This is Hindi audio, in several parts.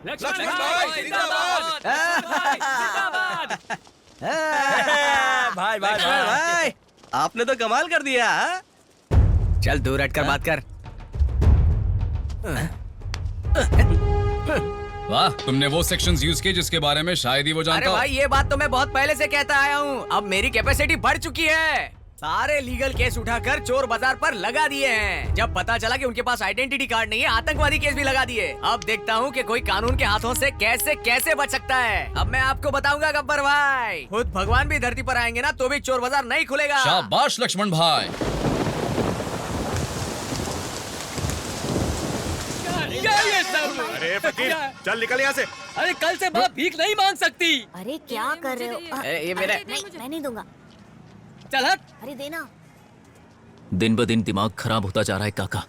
लक्ष्मण भाई जिंदाबाद। भाई भाई भाई, आपने तो कमाल कर दिया। चल दूर हटकर बात कर। वाह, तुमने वो सेक्शंस यूज किए जिसके बारे में शायद ही वो अरे जानता हो। भाई, ये बात तो मैं बहुत पहले से कहता आया हूँ। अब मेरी कैपेसिटी बढ़ चुकी है। सारे लीगल केस उठाकर चोर बाजार पर लगा दिए हैं। जब पता चला कि उनके पास आइडेंटिटी कार्ड नहीं है, आतंकवादी केस भी लगा दिए। अब देखता हूँ कि कोई कानून के हाथों से कैसे कैसे बच सकता है। अब मैं आपको बताऊंगा गब्बर भाई, खुद भगवान भी धरती पर आएंगे ना तो भी चोर बाजार नहीं खुलेगा। शाबाश लक्ष्मण भाई। ये सब। अरे फकीर, चल निकल यहाँ से। अरे कल से बाप भीख नहीं मांग सकती। अरे क्या कर रहे हो? ये मेरा नहीं, मैं नहीं दूंगा। चल हट। अरे देना। दिन ब दिन दिमाग खराब होता जा रहा है काका।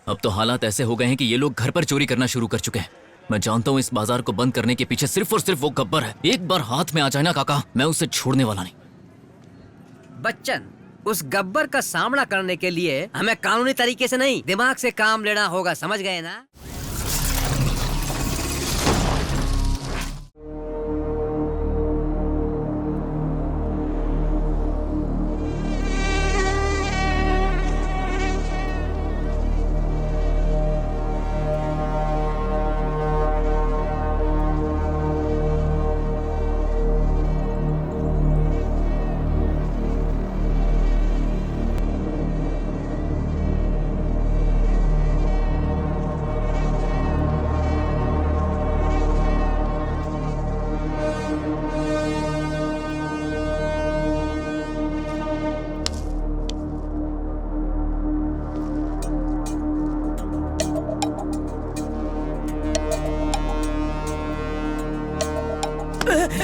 अब तो हालात ऐसे हो गए हैं कि ये लोग घर पर चोरी करना शुरू कर चुके हैं। मैं जानता हूँ इस बाजार को बंद करने के पीछे सिर्फ और सिर्फ वो गब्बर है। एक बार हाथ में आ जाए ना काका, मैं उसे छोड़ने वाला नहीं। बच्चन, उस गब्बर का सामना करने के लिए हमें कानूनी तरीके से नहीं, दिमाग से काम लेना होगा, समझ गए ना?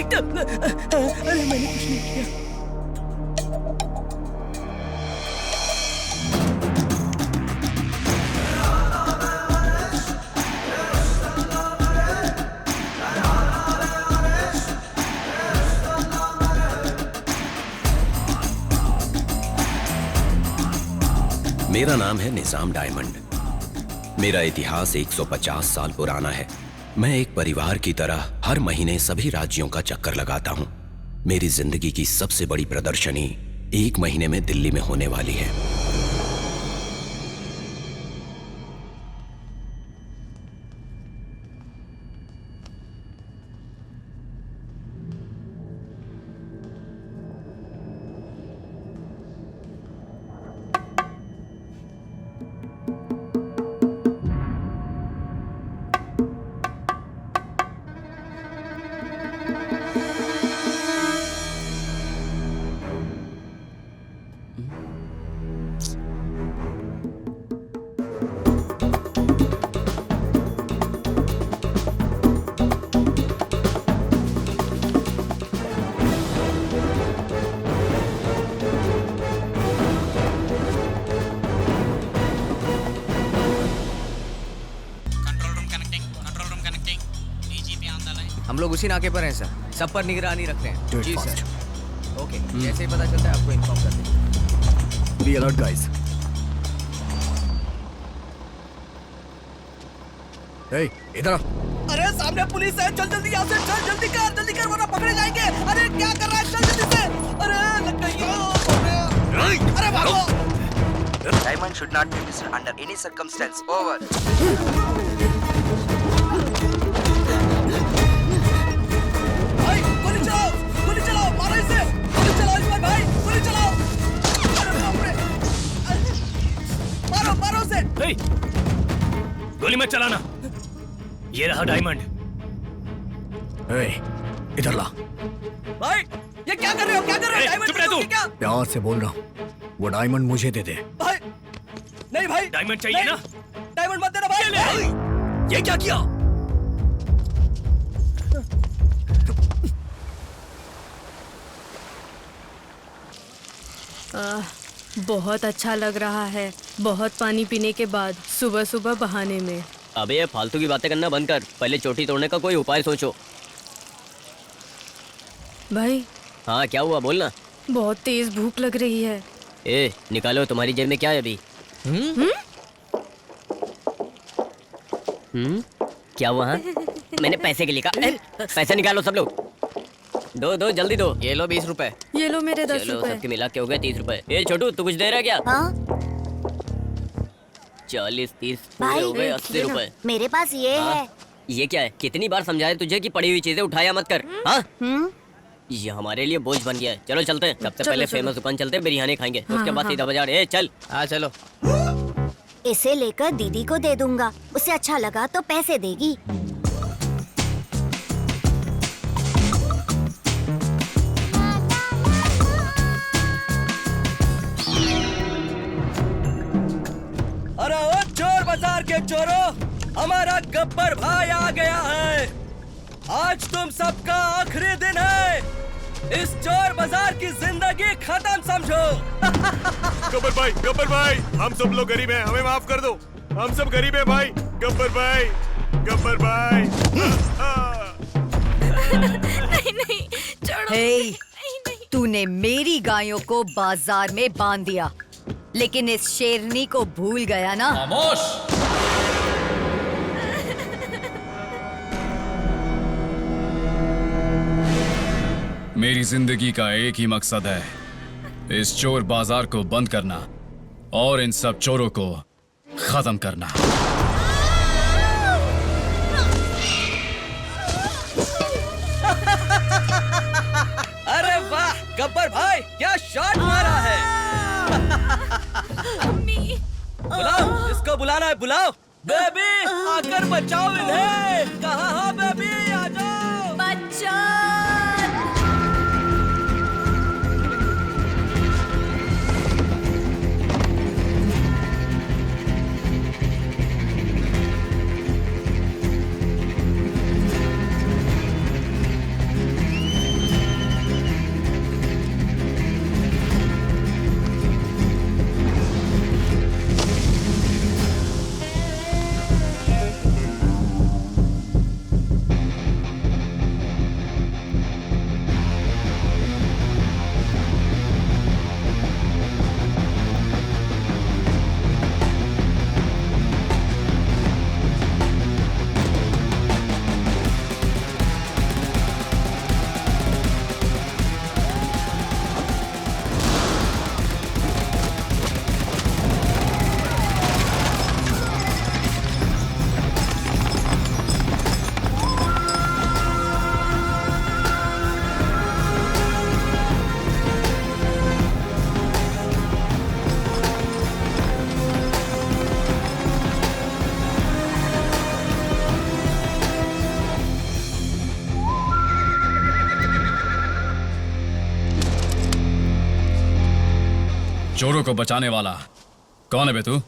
अरे मैंने कुछ नहीं किया। मेरा नाम है निजाम डायमंड। मेरा इतिहास 150 साल पुराना है। मैं एक परिवार की तरह हर महीने सभी राज्यों का चक्कर लगाता हूँ। मेरी जिंदगी की सबसे बड़ी प्रदर्शनी 1 महीने में दिल्ली में होने वाली है। हम लोग उसी नाके पर हैं सर, सब पर निगरानी रख रहे हैं। जी सर। ओके, जैसे ही पता चलता है आपको इन्फॉर्म कर देंगे। Be alert guys. इधर। अरे सामने पुलिस है, चल जल्दी यहाँ से, चल जल्दी कर वरना पकड़े जाएंगे। अरे क्या कर रहा है, चल जल्दी से। अरे लग गई। अरे भागो। Diamond should not be missed under any circumstance. Over. भाई गोली चलाओ, मारो इसे। गोली चलाओ इस पर भाई, गोली चलाओ। अरे बाप रे, मारो उसे। गोली मत चलाना। ये रहा डायमंड। इधर ला। भाई ये क्या कर रहे हो? डायमंड चुप रह तू। क्या? प्यार से बोल रहा हूँ, वो डायमंड मुझे दे दे। भाई नहीं भाई, डायमंड चाहिए ना? डायमंड मत देना भाई। ये क्या किया? बहुत अच्छा लग रहा है, बहुत पानी पीने के बाद सुबह सुबह बहाने में। अबे ये फालतू की बातें करना बंद कर, पहले चोटी तोड़ने का कोई उपाय सोचो। भाई हाँ क्या हुआ, बोलना। बहुत तेज भूख लग रही है। ए निकालो, तुम्हारी जेब में क्या है अभी? क्या हुआ? हाँ? मैंने पैसे के लिए कहा। पैसे निकालो सब लोग। दो जल्दी दो। ये लो 20 रुपए। ये लो मेरे 10 चलो रुपए। सबके मिला के हो गए 30 रुपए। ये छोटू तू कुछ दे रहा है क्या? हाँ 40 30 भाई, हो गए 80 रुपए। मेरे पास ये है। ये क्या है? कितनी बार समझाया तुझे कि पड़ी हुई चीजें उठाया मत कर। हाँ ये हमारे लिए बोझ बन गया है। चलो चलते हैं। सबसे पहले फेमस दुकान चलते हैं, बिरयानी खाएंगे। उसके बाद सीधा बाजार। ए चल। हाँ चलो। इसे लेकर दीदी को दे दूंगा, उसे अच्छा लगा तो पैसे देगी। अरे ओ चोर बाजार के चोरों, हमारा गब्बर भाई आ गया है। आज तुम सबका आखिरी दिन है। इस चोर बाजार की जिंदगी खत्म समझो। गब्बर भाई, हम सब लोग गरीब हैं, हमें माफ कर दो। हम सब गरीब हैं भाई। गब्बर भाई। नहीं छोड़ो। हे, तूने मेरी गायों को बाजार में बांध दिया, लेकिन इस शेरनी को भूल गया ना? खामोश। मेरी जिंदगी का एक ही मकसद है, इस चोर बाजार को बंद करना और इन सब चोरों को खत्म करना। अरे वाह गब्बर भाई, क्या शॉट मारा है। बुलाओ, इसको बुलाना है, बुलाओ। बेबी आकर बचाओ इन्हें। कहाँ हो बेबी, आ जाओ। बच्चा चोरों को बचाने वाला कौन है बे तू?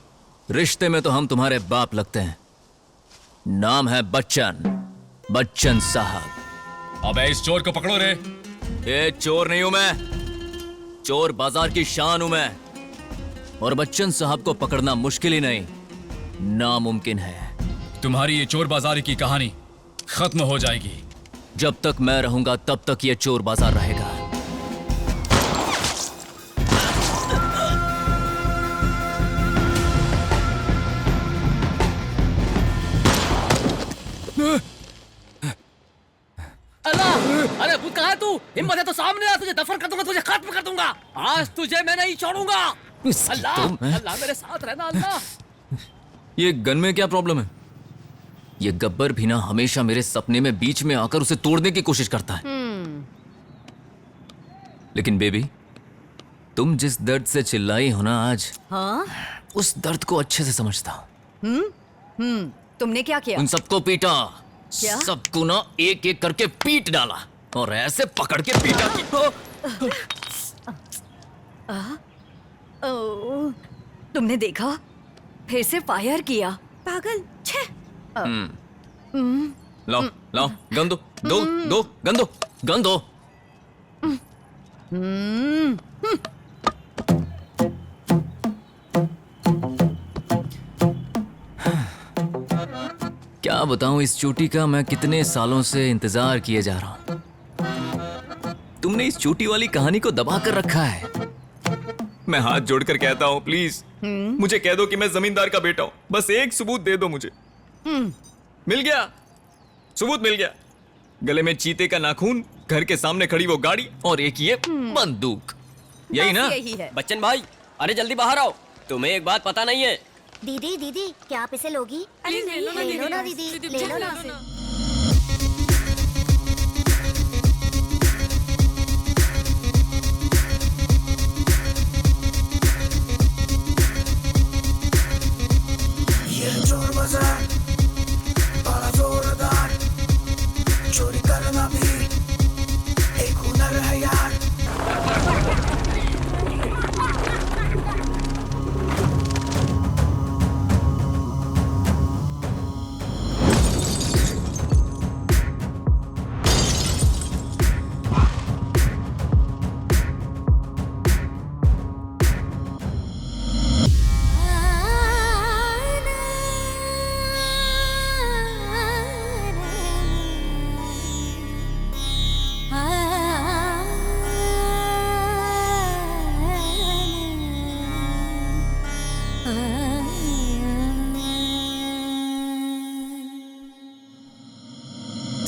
रिश्ते में तो हम तुम्हारे बाप लगते हैं। नाम है बच्चन साहब। अबे इस चोर को पकड़ो रे। ये चोर नहीं हूं मैं, चोर बाजार की शान हूं मैं। और बच्चन साहब को पकड़ना मुश्किल ही नहीं, नामुमकिन है। तुम्हारी ये चोर बाजारी की कहानी खत्म हो जाएगी। जब तक मैं रहूंगा तब तक ये चोर बाजार रहेगा। अल्लाह, अरे भूत कहाँ है तू? हिम्मत है तो सामने आ, तुझे दफन कर दूंगा, तुझे खत्म कर दूंगा। आज तुझे मैं नहीं छोड़ूंगा। अल्लाह अल्लाह मेरे साथ रहना अल्लाह। ये गन में क्या प्रॉब्लम है? ये गब्बर भी ना हमेशा मेरे सपने में बीच में आकर उसे तोड़ने की कोशिश करता है। लेकिन बेबी, तुम जिस दर्द से चिल्लाई हो ना आज, हाँ? उस दर्द को अच्छे से समझता हूं। तुमने क्या किया? उन सबको पीटा। क्या? सबको ना एक एक करके पीट डाला और ऐसे पकड़ के पीटा कि तुमने देखा? फिर से फायर किया। पागल। छे। लाओ लाओ गन दो, गन दो। क्या बताऊं, इस चोटी का मैं कितने सालों से इंतजार किए जा रहा हूं। तुमने इस चोटी वाली कहानी को दबा कर रखा है। मैं हाथ जोड़कर कहता हूं, प्लीज मुझे कह दो कि मैं जमींदार का बेटा हूं। बस एक सबूत दे दो मुझे। मिल गया। सबूत मिल गया। गले में चीते का नाखून, घर के सामने खड़ी वो गाड़ी और एक ये बंदूक। यही ना? यही है। बच्चन भाई, अरे जल्दी बाहर आओ। तुम्हें एक बात पता नहीं है? दीदी दीदी क्या आप इसे लोगी? अरे ले लो ना ले लो ना दीदी, ले लो ना। ये चोर बाजार बड़ा जोरदार, चोरी करना भी एक हुनर है यार।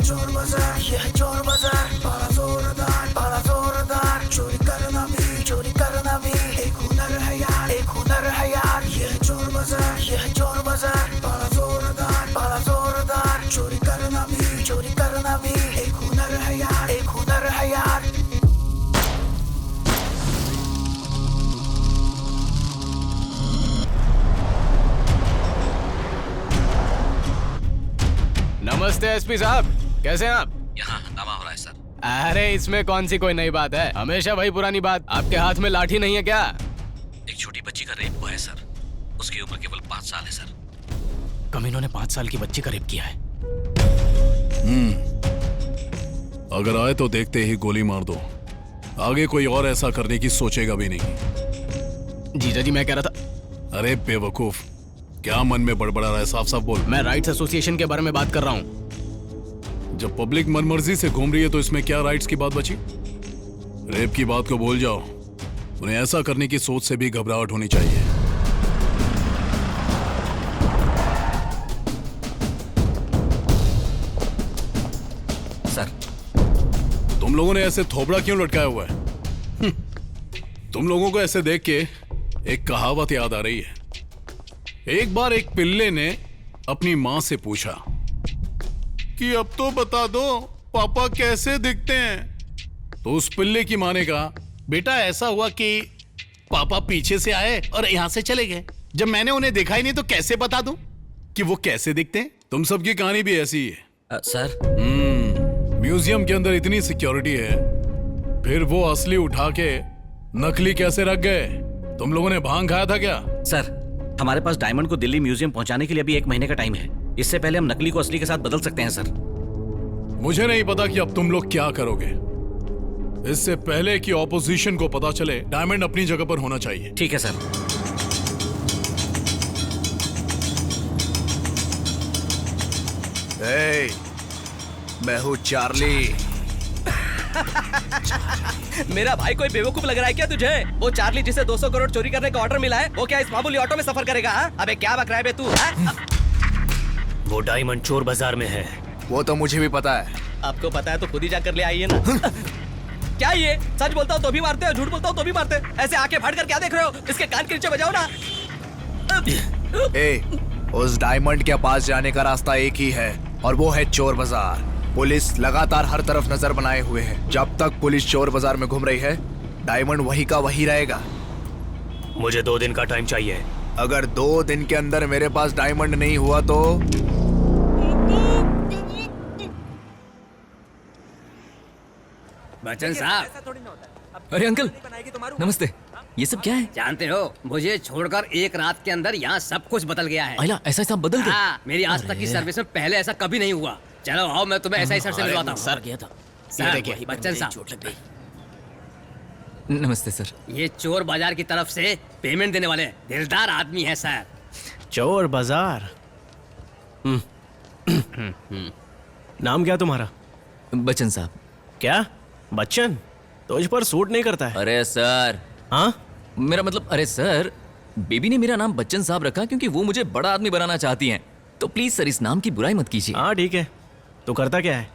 चोर बाजार, यह चोर बाजार बड़ा जोरदार, चोरी करना भी एक हुनर है यार, एक हुनर है यार। यह चोर बाजार बड़ा जोरदार, चोरी करना भी एक हुनर है यार, एक हुनर है यार। नमस्ते एसपी साहब, कैसे हैं आप? यहाँ हंगामा हो रहा है सर। अरे इसमें कौन सी कोई नई बात है, हमेशा वही पुरानी बात। आपके हाथ में लाठी नहीं है क्या? एक छोटी बच्ची का रेप हुआ है सर। उसकी उम्र केवल 5 साल है सर। कमीनों ने 5 साल की बच्ची का रेप किया है। अगर आए तो देखते ही गोली मार दो, आगे कोई और ऐसा करने की सोचेगा भी नहीं। जीजा जी मैं कह रहा था। अरे बेवकूफ, क्या मन में बड़बड़ा रहा है? साफ साफ बोल। मैं राइट्स एसोसिएशन के बारे में बात कर रहा हूँ। जब पब्लिक मनमर्जी से घूम रही है तो इसमें क्या राइट्स की बात बची? रेप की बात को भूल जाओ। उन्हें ऐसा करने की सोच से भी घबराहट होनी चाहिए। सर, तुम लोगों ने ऐसे थोबड़ा क्यों लटकाया हुआ है? तुम लोगों को ऐसे देख के एक कहावत याद आ रही है। एक बार एक पिल्ले ने अपनी मां से पूछा कि अब तो बता दो पापा कैसे दिखते हैं। तो उस पिल्ले की मां ने कहा, बेटा ऐसा हुआ कि पापा पीछे से आए और यहां से चले गए। जब मैंने उन्हें देखा ही नहीं तो कैसे बता दूं कि वो कैसे दिखते हैं? तुम सबकी कहानी भी ऐसी ही है। सर, म्यूजियम के अंदर इतनी सिक्योरिटी है, फिर वो असली उठा के नकली कैसे रख गए? तुम लोगों ने भांग खाया था क्या? सर, हमारे पास डायमंड को दिल्ली म्यूजियम पहुंचाने के लिए अभी 1 महीने का टाइम है। इससे पहले हम नकली को असली के साथ बदल सकते हैं सर। मुझे नहीं पता कि अब तुम लोग क्या करोगे। इससे पहले कि ऑपोजिशन को पता चले, डायमंड अपनी जगह पर होना चाहिए। ठीक है सर। मैं हूँ चार्ली। मेरा भाई कोई बेवकूफ लग रहा है क्या तुझे? वो चार्ली जिसे 200 करोड़ चोरी करने का ऑर्डर मिला है, वो क्या इस मामूली ऑटो में सफर करेगा? अबे क्या बक रहा है बे तू? वो डायमंड चोर बाजार में है। वो तो मुझे भी पता है। आपको पता है तो खुद ही जाकर ले आइए ना। क्या ये सच बोलता हूँ तो भी मारते हो, झूठ बोलता हूँ तो भी मारते? ऐसे आंखें फाड़ कर क्या देख रहे हो? इसके कान के नीचे बजाओ ना। उस डायमंड के पास जाने का रास्ता एक ही है और वो है चोर बाजार। पुलिस लगातार हर तरफ नजर बनाए हुए है। जब तक पुलिस चोर बाजार में घूम रही है, डायमंड वही का वही रहेगा। मुझे 2 दिन का टाइम चाहिए। अगर 2 दिन के अंदर मेरे पास डायमंड नहीं हुआ तो बच्चन साहब। अरे अंकल, नमस्ते। ये सब क्या है? जानते हो, मुझे छोड़कर एक रात के अंदर यहाँ सब कुछ बदल गया है। आइला, ऐसा ऐसा बदल गया? हाँ, मेरी आज तक की सर्विस में पहले ऐसा कभी नहीं हुआ। चलो आओ, मैं तुम्हें ऐसा ही सर से मिलवाता हूँ। सर गया था। सर, बच्चन साहब। नमस्ते सर। ये चोर बाजार की तरफ से पेमेंट देने वाले दिलदार आदमी है सर। चोर बाजार। नाम क्या तुम्हारा? बच्चन साहब। क्या बच्चन? तुझ पर सूट नहीं करता है। अरे सर। हाँ, मेरा मतलब, अरे सर, बेबी ने मेरा नाम बच्चन साहब रखा क्योंकि वो मुझे बड़ा आदमी बनाना चाहती हैं। तो प्लीज सर, इस नाम की बुराई मत कीजिए। हाँ ठीक है, तो करता क्या है?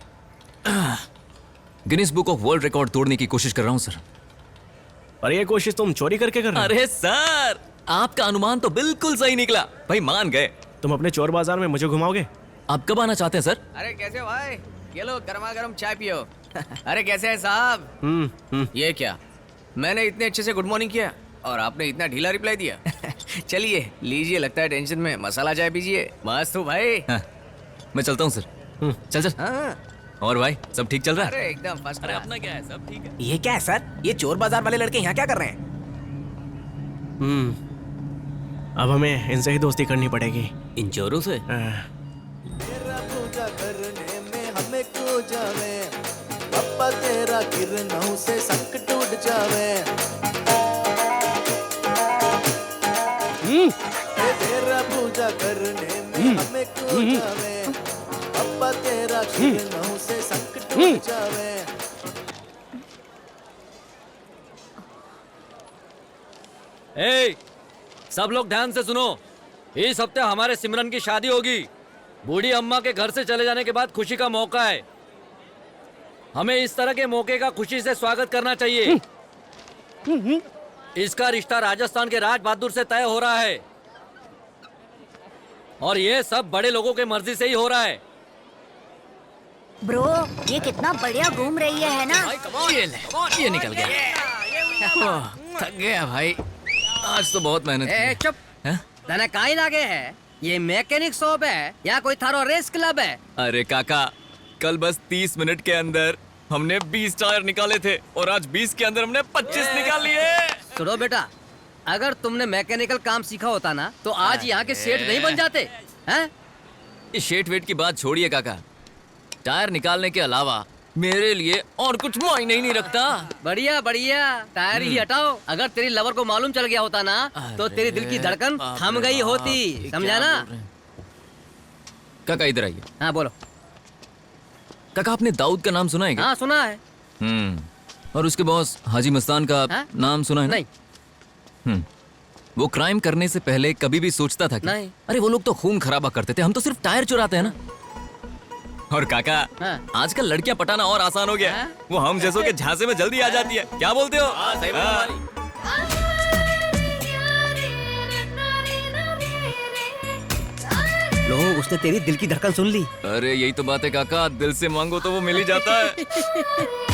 Guinness book of world record तोड़ने की कोशिश कर रहा हूँ सर। और ये कोशिश तुम चोरी करके कर रहे हो? अरे सर, आपका अनुमान तो बिल्कुल सही निकला भाई, मान गए। तुम अपने चोर बाजार में मुझे घुमाओगे? आप कब आना चाहते हैं सर? अरे कैसे हो भाई? ये लो गर्मा गर्म चाय पियो। अरे कैसे है साहब? ये क्या, मैंने इतने अच्छे से गुड मॉर्निंग किया और आपने इतना ढीला रिप्लाई दिया। चलिए लीजिए, लगता है टेंशन में, मसाला चाय पीजिए। मस्त हूँ भाई। हाँ, मैं चलता हूँ सर। चल चल। हाँ। और भाई सब ठीक चल रहा है? अरे एकदम फर्स्ट। अरे अपना क्या है, सब ठीक है। ये क्या है सर? ये चोर बाजार वाले लड़के यहाँ क्या कर रहे हैं? अब हमें इनसे ही दोस्ती करनी पड़ेगी। इन चोरों से? पूजा करने में हमें खो जावे, पप्पा तेरा किरणों से संकट टूट जावे। तेरा पूजा करने में हमें खो जावे, पप्पा तेरा किरणों से संकट टूट जावे। ए, सब लोग ध्यान से सुनो। इस हफ्ते हमारे सिमरन की शादी होगी। बूढ़ी अम्मा के घर से चले जाने के बाद खुशी का मौका है। हमें इस तरह के मौके का खुशी से स्वागत करना चाहिए। इसका रिश्ता राजस्थान के राज बहादुर से तय हो रहा है और ये सब बड़े लोगों के मर्जी से ही हो रहा है। ब्रो, ये कितना बढ़िया घूम रही है ना? ये निकल गया। थक गया भाई, आज तो बहुत मेहनत की। चुप। तने काई लागे है? ये मैकेनिक शॉप है या कोई थारो रेस क्लब है? अरे काका, कल बस 30 मिनट के अंदर हमने 20 टायर निकाले थे और आज 20 के अंदर हमने 25 निकाल लिए। सुनो बेटा, अगर तुमने मैकेनिकल काम सीखा होता ना तो आज यहाँ के सेठ नहीं बन जाते हैं? इस शेट वेट की बात छोड़िए काका, टायर निकालने के अलावा मेरे लिए और कुछ मायने ही नहीं रखता। बढ़िया बढ़िया, टायर ही हटाओ। अगर तेरी लवर को मालूम चल गया होता ना तो तेरी दिल की धड़कन थम गई होती, समझा ना? काका इधर आइए। हाँ बोलो। काका, आपने दाऊद का नाम सुना है क्या? हाँ सुना है। और उसके बॉस हाजी मस्तान का नाम सुना है? नहीं। वो क्राइम करने से पहले कभी भी सोचता था कि नहीं। अरे वो लोग तो खून खराबा करते थे, हम तो सिर्फ टायर चुराते हैं ना। और काका, आजकल लड़कियां पटाना और आसान हो गया है। वो हम जैसों के झांसे में जल्दी आ जाती है, क्या बोलते हो? लो, उसने तेरी दिल की धड़कन सुन ली। अरे यही तो बात है काका, दिल से मांगो तो वो मिल ही जाता है।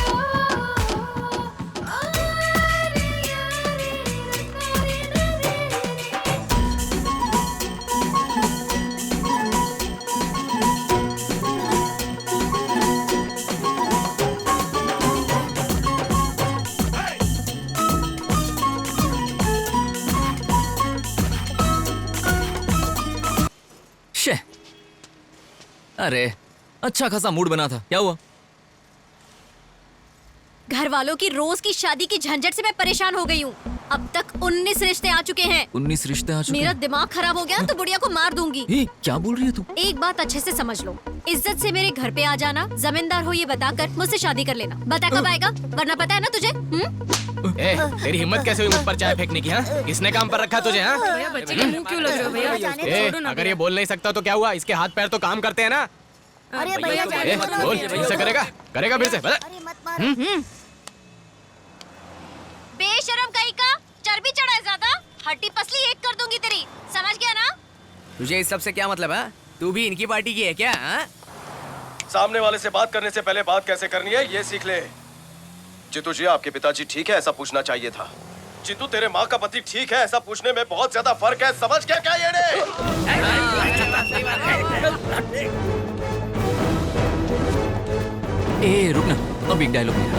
अरे अच्छा खासा मूड बना था, क्या हुआ? घर वालों की रोज की शादी की झंझट से मैं परेशान हो गई हूँ। अब तक 19 रिश्ते आ चुके हैं। 19 रिश्ते आ चुके मेरा हैं? दिमाग खराब हो गया तो बुढ़िया को मार दूंगी। क्या बोल रही है तू? एक बात अच्छे से समझ लो, इज्जत से मेरे घर पे आ जाना, जमींदार हो ये बताकर मुझसे शादी कर लेना। बता कब आएगा? वरना पता है ना तुझे। तेरी हिम्मत कैसे हुई मुझ पर चाय फेंकने की? हाँ, किसने काम पर रखा तुझे? हाँ, भैया बच्चे के मुंह क्यों लग रहे हो भैया? अगर ये बोल नहीं सकता तो क्या हुआ? इसके हाथ पैर तो काम करते हैं ना। अरे भैया बोल, फिर से करेगा फिर से? बेशरम कहीं का, चर्बी चढ़ा है ज्यादा, हड्डी पसली एक कर दूंगी तेरी, समझ गया ना? तुझे इस सब से क्या मतलब है? तू भी इनकी पार्टी की है क्या? सामने वाले से बात करने से पहले बात कैसे करनी है ये सीख ले। चित्तू जी, आपके पिताजी ठीक है ऐसा पूछना चाहिए था। चित्तू, तेरे माँ का पति ठीक है ऐसा पूछने में बहुत ज्यादा फर्क है, समझ गया क्या ये? ए रुकना, अब एक डायलॉग मेरा।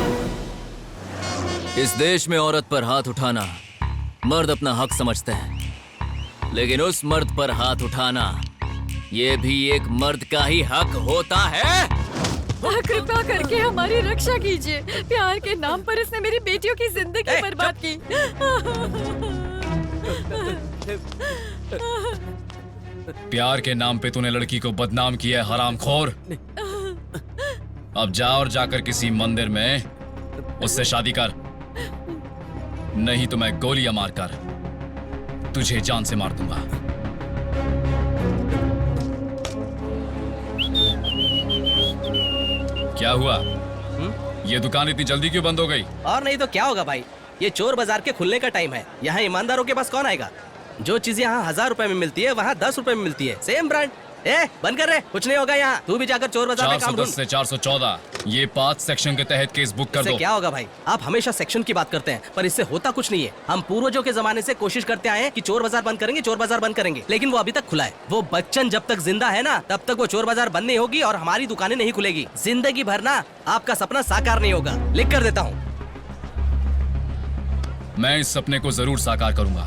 इस देश में औरत पर हाथ उठाना मर्द अपना हक समझते हैं, लेकिन उस मर्द पर हाथ उठाना ये भी एक मर्द का ही हक होता है। कृपा करके हमारी रक्षा कीजिए। प्यार के नाम पर इसने मेरी बेटियों की जिंदगी बर्बाद की। प्यार के नाम पे तूने लड़की को बदनाम किया है, हरामखोर। अब जा और जाकर किसी मंदिर में उससे शादी कर, नहीं तो मैं गोलियां मारकर तुझे जान से मार दूंगा। क्या हुआ? ये दुकान इतनी जल्दी क्यों बंद हो गई? और नहीं तो क्या होगा भाई, ये चोर बाजार के खुलने का टाइम है। यहाँ ईमानदारों के पास कौन आएगा? जो चीज यहाँ 1000 रुपए में मिलती है वहाँ 10 रुपए में मिलती है, सेम ब्रांड। बंद कर रहे, कुछ नहीं होगा यहाँ। तू भी जाकर चोर बाजार में काम ढूंढ। 410 से 414 ये 5 सेक्शन के तहत केस बुक कर दो। क्या होगा भाई, आप हमेशा सेक्शन की बात करते हैं पर इससे होता कुछ नहीं है। हम पूर्वजों के जमाने से कोशिश करते आए हैं कि चोर बाजार बंद करेंगे, चोर बाजार बंद करेंगे, लेकिन वो अभी तक खुला है। वो बच्चन जब तक जिंदा है ना तब तक वो चोर बाजार बंद नहीं होगी और हमारी दुकानें नहीं खुलेगी। जिंदगी भर ना आपका सपना साकार नहीं होगा। लिख कर देता हूँ। मैं इस सपने को जरूर साकार करूंगा।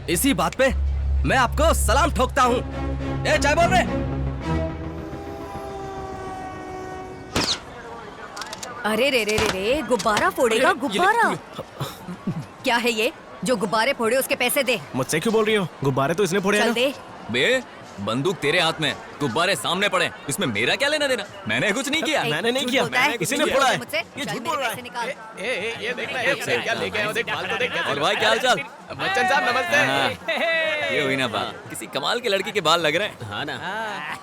इसी बात पे मैं आपको सलाम ठोकता हूँ। चाय बोल रहे? अरे रे रे रे रे, गुब्बारा फोड़ेगा गुब्बारा। क्या है ये? जो गुब्बारे फोड़े उसके पैसे दे। मुझसे क्यों बोल रही हो? गुब्बारे तो इसने फोड़े हैं चल ना। दे। बे बंदूक तेरे हाथ में, गुब्बारे सामने पड़े, इसमें मेरा क्या लेना देना? मैंने कुछ नहीं किया। मैंने नहीं किया, इसी ने फोड़ा है। ये झूठ बोल रहा है। ये देख रहा है क्या लेके आए हो, देख माल तो देख। और भाई क्या हाल चाल? बच्चन साहब नमस्ते। ये हुई ना बात, किसी कमाल के लड़की के बाल लग रहे हैं। हाँ ना,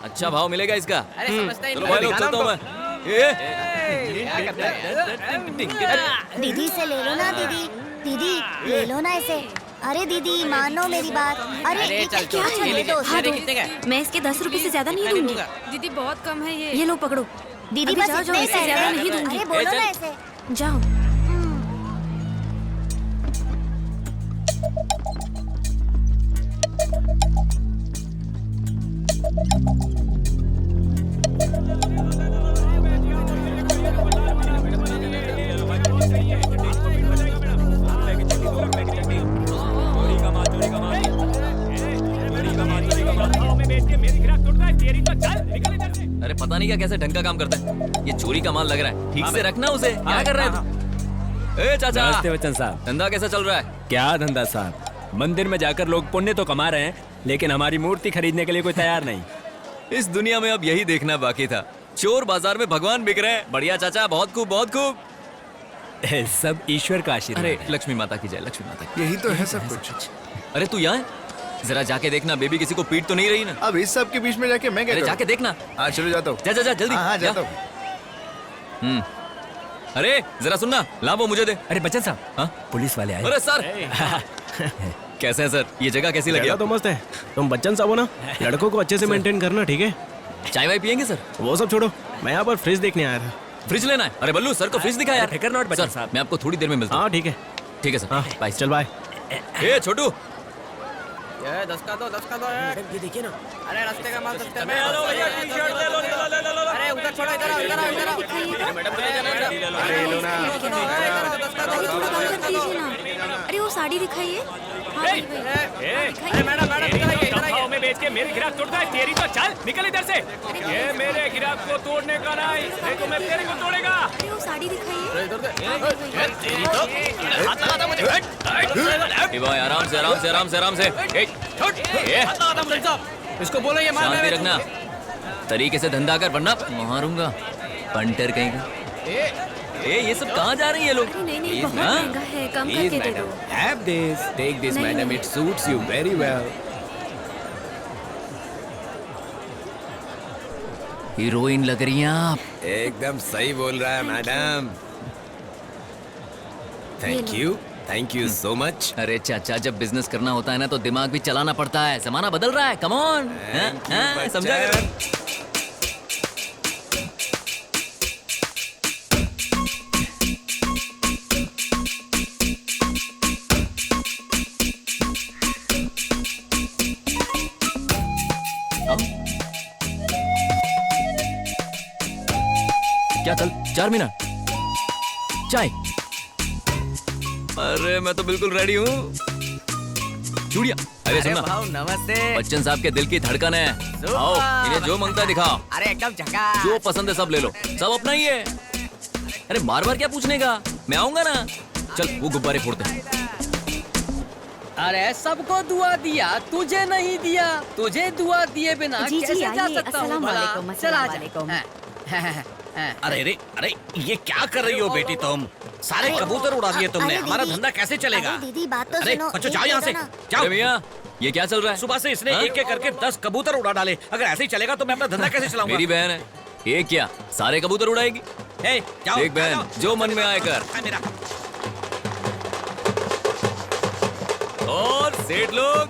अच्छा भाव मिलेगा इसका। अरे समझता ही चलो नहीं। भाई लोग, चलता हूँ मैं। दीदी से ले लो ना, दीदी ले लो ना इसे। अरे दीदी मानो मेरी बात। अरे चल क्या चल, ये लेके। हाँ, अरे कितने का? मैं इसके 10 रुपए से ज्यादा नहीं दूंगी। दीदी बहुत कम है ये। ये लो पकड़ो। दीदी अभी बस जाओ, इतने जाओ, ही इससे ज्यादा नहीं दूंगी। अरे बोलो ना इसे। जाओ। अरे पता नहीं क्या कैसे ढंग का काम करता है। ये चोरी का माल लग रहा है, ठीक से रखना उसे। क्या कर रहा है तू? ए चाचा, नमस्ते बच्चन साहब। धंधा कैसा चल रहा है? क्या धंधा साहब, मंदिर में जाकर लोग पुण्य तो कमा रहे हैं, लेकिन हमारी मूर्ति खरीदने के लिए कोई तैयार नहीं। इस दुनिया में अब यही देखना बाकी था, चोर बाजार में भगवान बिक रहे हैं। बढ़िया चाचा, बहुत खूब बहुत खूब। सब ईश्वर का आशीर्वाद। अरे लक्ष्मी माता की जय, लक्ष्मी माता की। यही तो है सब कुछ। अरे तू यहाँ है? जरा जाके देखना, बेबी किसी को पीट तो नहीं रही ना? अब इस सब के बीच में जाके मैं क्या अरे करूं? जाके देखना। हाँ चलो जाता हूँ। जा जा जा जल्दी। हाँ जाता हूँ। अरे जरा सुनना, ला वो मुझे दे। अरे बच्चन साहब, हाँ पुलिस वाले आए। अरे सर कैसे हैं सर? ये जगह कैसी लगी? जगह तो मस्त है। तुम बच्चन साहब हो ना, लड़कों को अच्छे से मेंटेन करना, ठीक है? चाय वाय पियेंगे सर? वो सब छोड़ो, मैं यहाँ पर फ्रिज देखने आया था। फ्रिज लेना है? अरे बल्लू सर को फ्रिज दिखा यार। फिकर नॉट बच्चन सर साहब। मैं आपको थोड़ी देर में मिलता हूँ। हाँ ठीक है। ठीक है सर, बाय। चल बाय। ए छोटू, 10 का दो। ये देखिए ना। अरे रास्ते का माल सस्ते में। अरे उधर छोड़ो, इधर आओ, इधर आओ, इधर आओ। अरे वो साड़ी दिखाइए। अरे मैडम भाव में बेच के मेरे गिराक तोड़ता है, तेरी तो चल निकल इधर से। ये मेरे गिराक को तोड़ने का नहीं, देखो मैं तेरे को तोड़ेगा। अरे वो साड़ी दिखाइए। भाई आराम से आराम से आराम से आराम से। इसको बोलो ये माल शांति रखना, तरीके से धंधा कर वरना मारूंगा। पंटर कहीं का। ये सब कहाँ जा रही है लोग? नहीं बहुत महंगा है, कम करके दे दो। Have this, take this, madam. It suits you very well. Heroine लग रही हैं आप। एकदम सही बोल रहा है madam. Thank you so much. अरे चाचा, जब बिजनेस करना होता है ना तो दिमाग भी चलाना पड़ता है। जमाना बदल रहा है, कम ऑन। समझा? क्या कल 4 मिनट चाय? अरे मैं तो बिल्कुल रेडी हूँ। चूड़िया, अरे सुनना, भाव नमस्ते। बच्चन साहब के दिल की धड़कन है। आओ, इन्हें जो मांगता है दिखाओ। अरे एकदम झकास। जो पसंद है सब ले लो, सब अपना ही है। अरे बार बार क्या पूछने का, मैं आऊंगा ना। चल वो गुब्बारे फोड़ते हैं। अरे सबको दुआ दिया, तुझे नहीं दिया। तुझे दुआ दिए बिना जी, कैसे जा आइए। सकता हूँ? अस्सलाम वालेकुम, चला अस्सलाम वालेकुम। अरे ये क्या कर रही हो बेटी तुम? सारे कबूतर उड़ा दिए तुमने, हमारा धंधा कैसे चलेगा? दीदी बात तो अरे सुनो। बच्चों जाओ यहाँ से, जाओ। अरे भैया ये क्या चल रहा है? सुबह से इसने एक एक करके 10 कबूतर उड़ा डाले। अगर ऐसे ही चलेगा तो मैं अपना धंधा कैसे चलाऊंगा? मेरी बहन है, ये क्या सारे कबूतर उड़ाएगी? देख बहन, जो मन में आए कर। और सेठ लोग,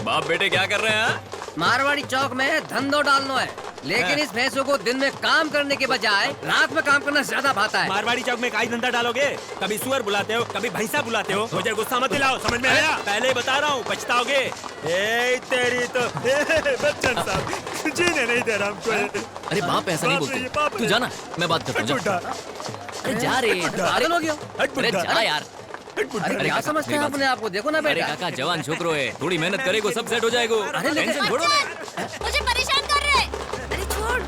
बाप बेटे क्या कर रहे हैं? मारवाड़ी चौक में धंधो डालना है, लेकिन इस भैंसों को दिन में काम करने के बजाय रात में काम करना ज्यादा भाता है। मारवाड़ी चौक में काई धंधा डालोगे? कभी सुअर बुलाते हो, कभी भैंसा बुलाते हो। मुझे गुस्सा मत दिलाओ, समझ में आया? पहले ही बता रहा हूँ, पछताओगे। तेरी तो बच्चन साहब जीने नहीं दे रहा हमको। अरे बाप ऐसा नहीं बोलते। तू जाना, मैं बात करता हूँ। अरे जा रे, पागल हो गया। अरे जा यार। अरे क्या समझते हैं अपने आप को? देखो ना बेटा। अरे काका जवान छोकरो है, थोड़ी मेहनत करेगो सब सेट हो जाएगो। टेंशन छोड़ो ना। मुझे परेशान कर रहे। अरे छोड़,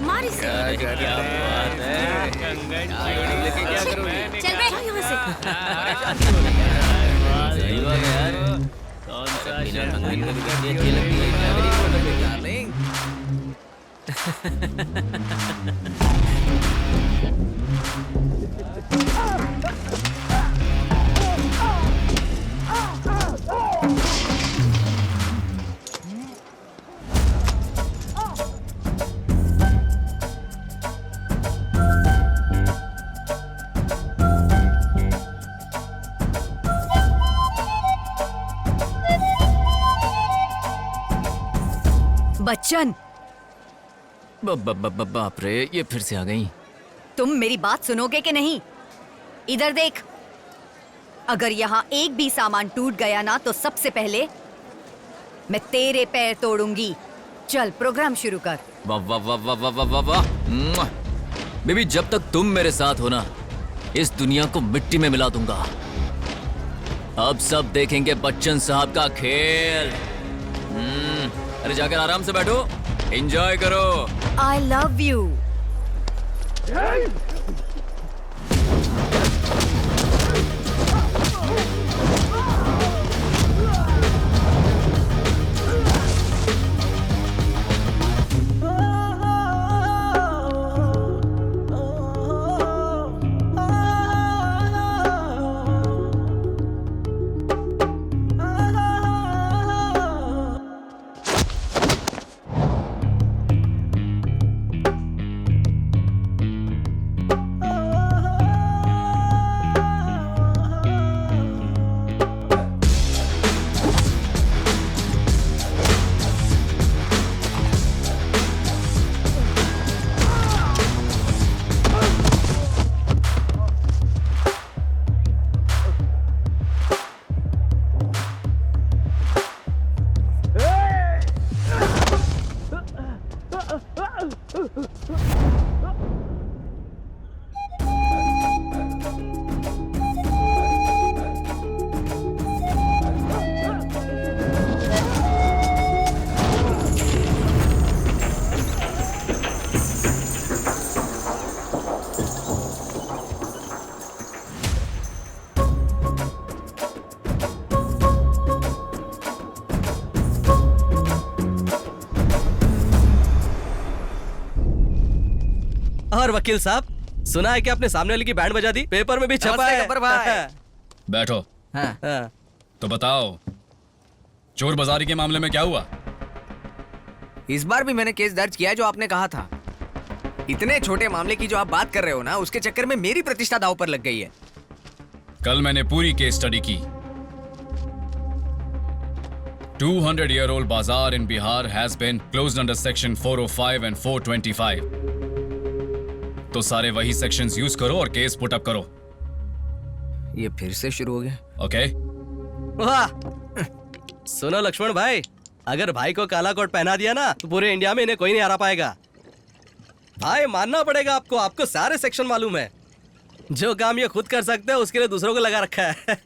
मार इसे। क्या बात है? लेके क्या करोगे? चल बे यहाँ से। सही बात है यार। कौन सा बिना कंगन का भी अच्छी लगती है क्या करेगी डार्लिंग? बच्चन, बाप रे, ये फिर से आ गई। तुम मेरी बात सुनोगे कि नहीं? इधर देख, अगर यहाँ एक भी सामान टूट गया ना तो सबसे पहले मैं तेरे पैर तोड़ूंगी। चल प्रोग्राम शुरू कर। वाह वाह वाह वाह वाह वाह वाह वाह। बेबी, जब तक तुम मेरे साथ हो ना, इस दुनिया को मिट्टी में मिला दूंगा। अब सब देखेंगे बच्चन साहब का खेल। अरे जाकर आराम से बैठो, एंजॉय करो। I love you. और वकील साहब, सुना है कि आपने सामने वाले की बैंड बजा दी, पेपर में भी छपा है। गब्बर भाई। बैठो। हाँ। तो बताओ, चोर बाजारी के मामले में क्या हुआ? इस बार भी मैंने केस दर्ज किया है जो आपने कहा था। इतने छोटे मामले की जो आप बात कर रहे हो ना, उसके चक्कर में मेरी प्रतिष्ठा दांव पर लग गई है। कल मैंने पूरी केस स्टडी की। 200-year-old bazaar in Bihar has been closed under section 405 and 425. तो सारे वही सेक्शंस यूज करो और केस पुट अप करो। ये फिर से शुरू हो गया। ओके? वाह, सुनो लक्ष्मण भाई, अगर भाई को काला कोट पहना दिया ना तो पूरे इंडिया में इन्हें कोई नहीं हरा पाएगा। भाई मानना पड़ेगा आपको, आपको सारे सेक्शन मालूम है। जो काम ये खुद कर सकते हैं उसके लिए दूसरों को लगा रखा है।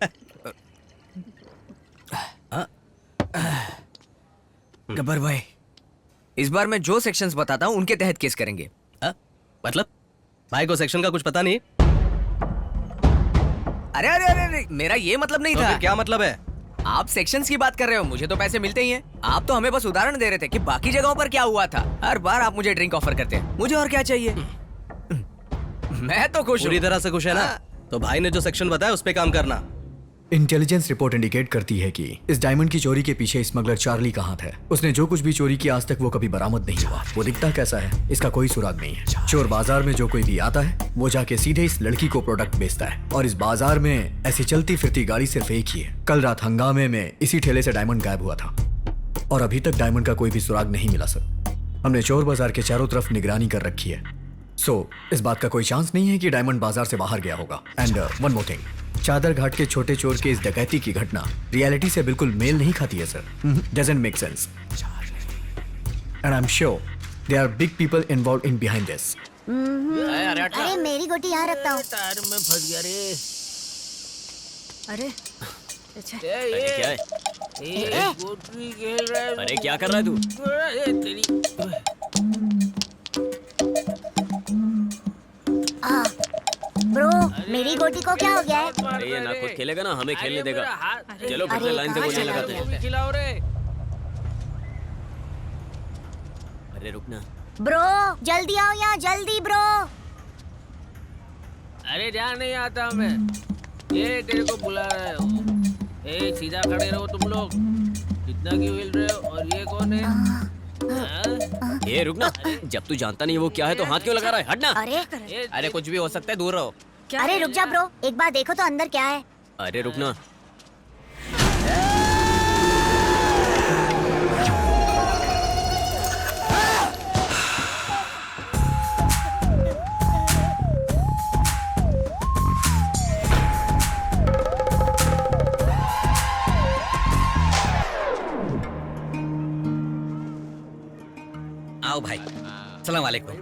गब्बर भाई, इस बार मैं जो सेक्शंस बताता हूँ उनके तहत केस करेंगे। मतलब भाई को सेक्शन का कुछ पता नहीं? अरे अरे अरे अरे, मेरा ये मतलब नहीं तो था। फिर क्या मतलब है? आप सेक्शंस की बात कर रहे हो, मुझे तो पैसे मिलते ही हैं। आप तो हमें बस उदाहरण दे रहे थे कि बाकी जगहों पर क्या हुआ था। हर बार आप मुझे ड्रिंक ऑफर करते हैं, मुझे और क्या चाहिए? मैं तो खुश हूँ। पूरी तरह से खुश है ना? तो भाई ने जो सेक्शन बताया उस पे काम करना। इंटेलिजेंस रिपोर्ट इंडिकेट करती है कि इस डायमंड की चोरी के पीछे स्मगलर चार्ली का हाथ है। उसने जो कुछ भी चोरी किया आज तक वो कभी बरामद नहीं हुआ। वो दिखता कैसा है इसका कोई सुराग नहीं है। चोर बाजार में जो कोई भी आता है वो जाके सीधे इस लड़की को प्रोडक्ट बेचता है और इस बाजार में ऐसी चलती फिरती गाड़ी सिर्फ एक ही है। कल रात हंगामे में इसी ठेले से डायमंड गायब हुआ था और अभी तक डायमंड का कोई भी सुराग नहीं मिला सर। हमने चोर बाजार के चारों तरफ निगरानी कर रखी है। इस बात का कोई चांस नहीं है कि डायमंड बाजार से बाहर गया होगा। एंड वन मोर थिंग, चादर घाट के छोटे चोर के इस डकैती की घटना रियलिटी से बिल्कुल मेल नहीं खाती है sir. Doesn't make sense and I am sure there are big people involved in behind this. अरे मेरी गोटी यहाँ रखता हूँ। तार में फंस गया रे। अरे अरे क्या है? गोटी खेल रहा है। अरे क्या कर रहा है तू? ब्रो मेरी गोटी को क्या हो गया है? अरे ये ना खुद खेलेगा ना हमें खेलने देगा। चलो फिर से लाइन से गोलियां लगाते हैं। खिलाओ रे। अरे रुकना। ब्रो जल्दी आओ यहाँ, जल्दी ब्रो। अरे ध्यान नहीं आता हमें। ये तेरे को बुला रहा है। ए सीधा खड़े रहो तुम लोग। इतना क्यों हिल रहे हो? और ये कौन है? ये रुकना। जब तू जानता नहीं वो क्या है तो हाथ क्यों लगा रहा है? हटना। अरे कुछ भी हो सकता है, दूर रहो। अरे रुक जा ब्रो, एक बार देखो तो अंदर क्या है। अरे रुकना। आओ भाई। सलाम वालेकुम।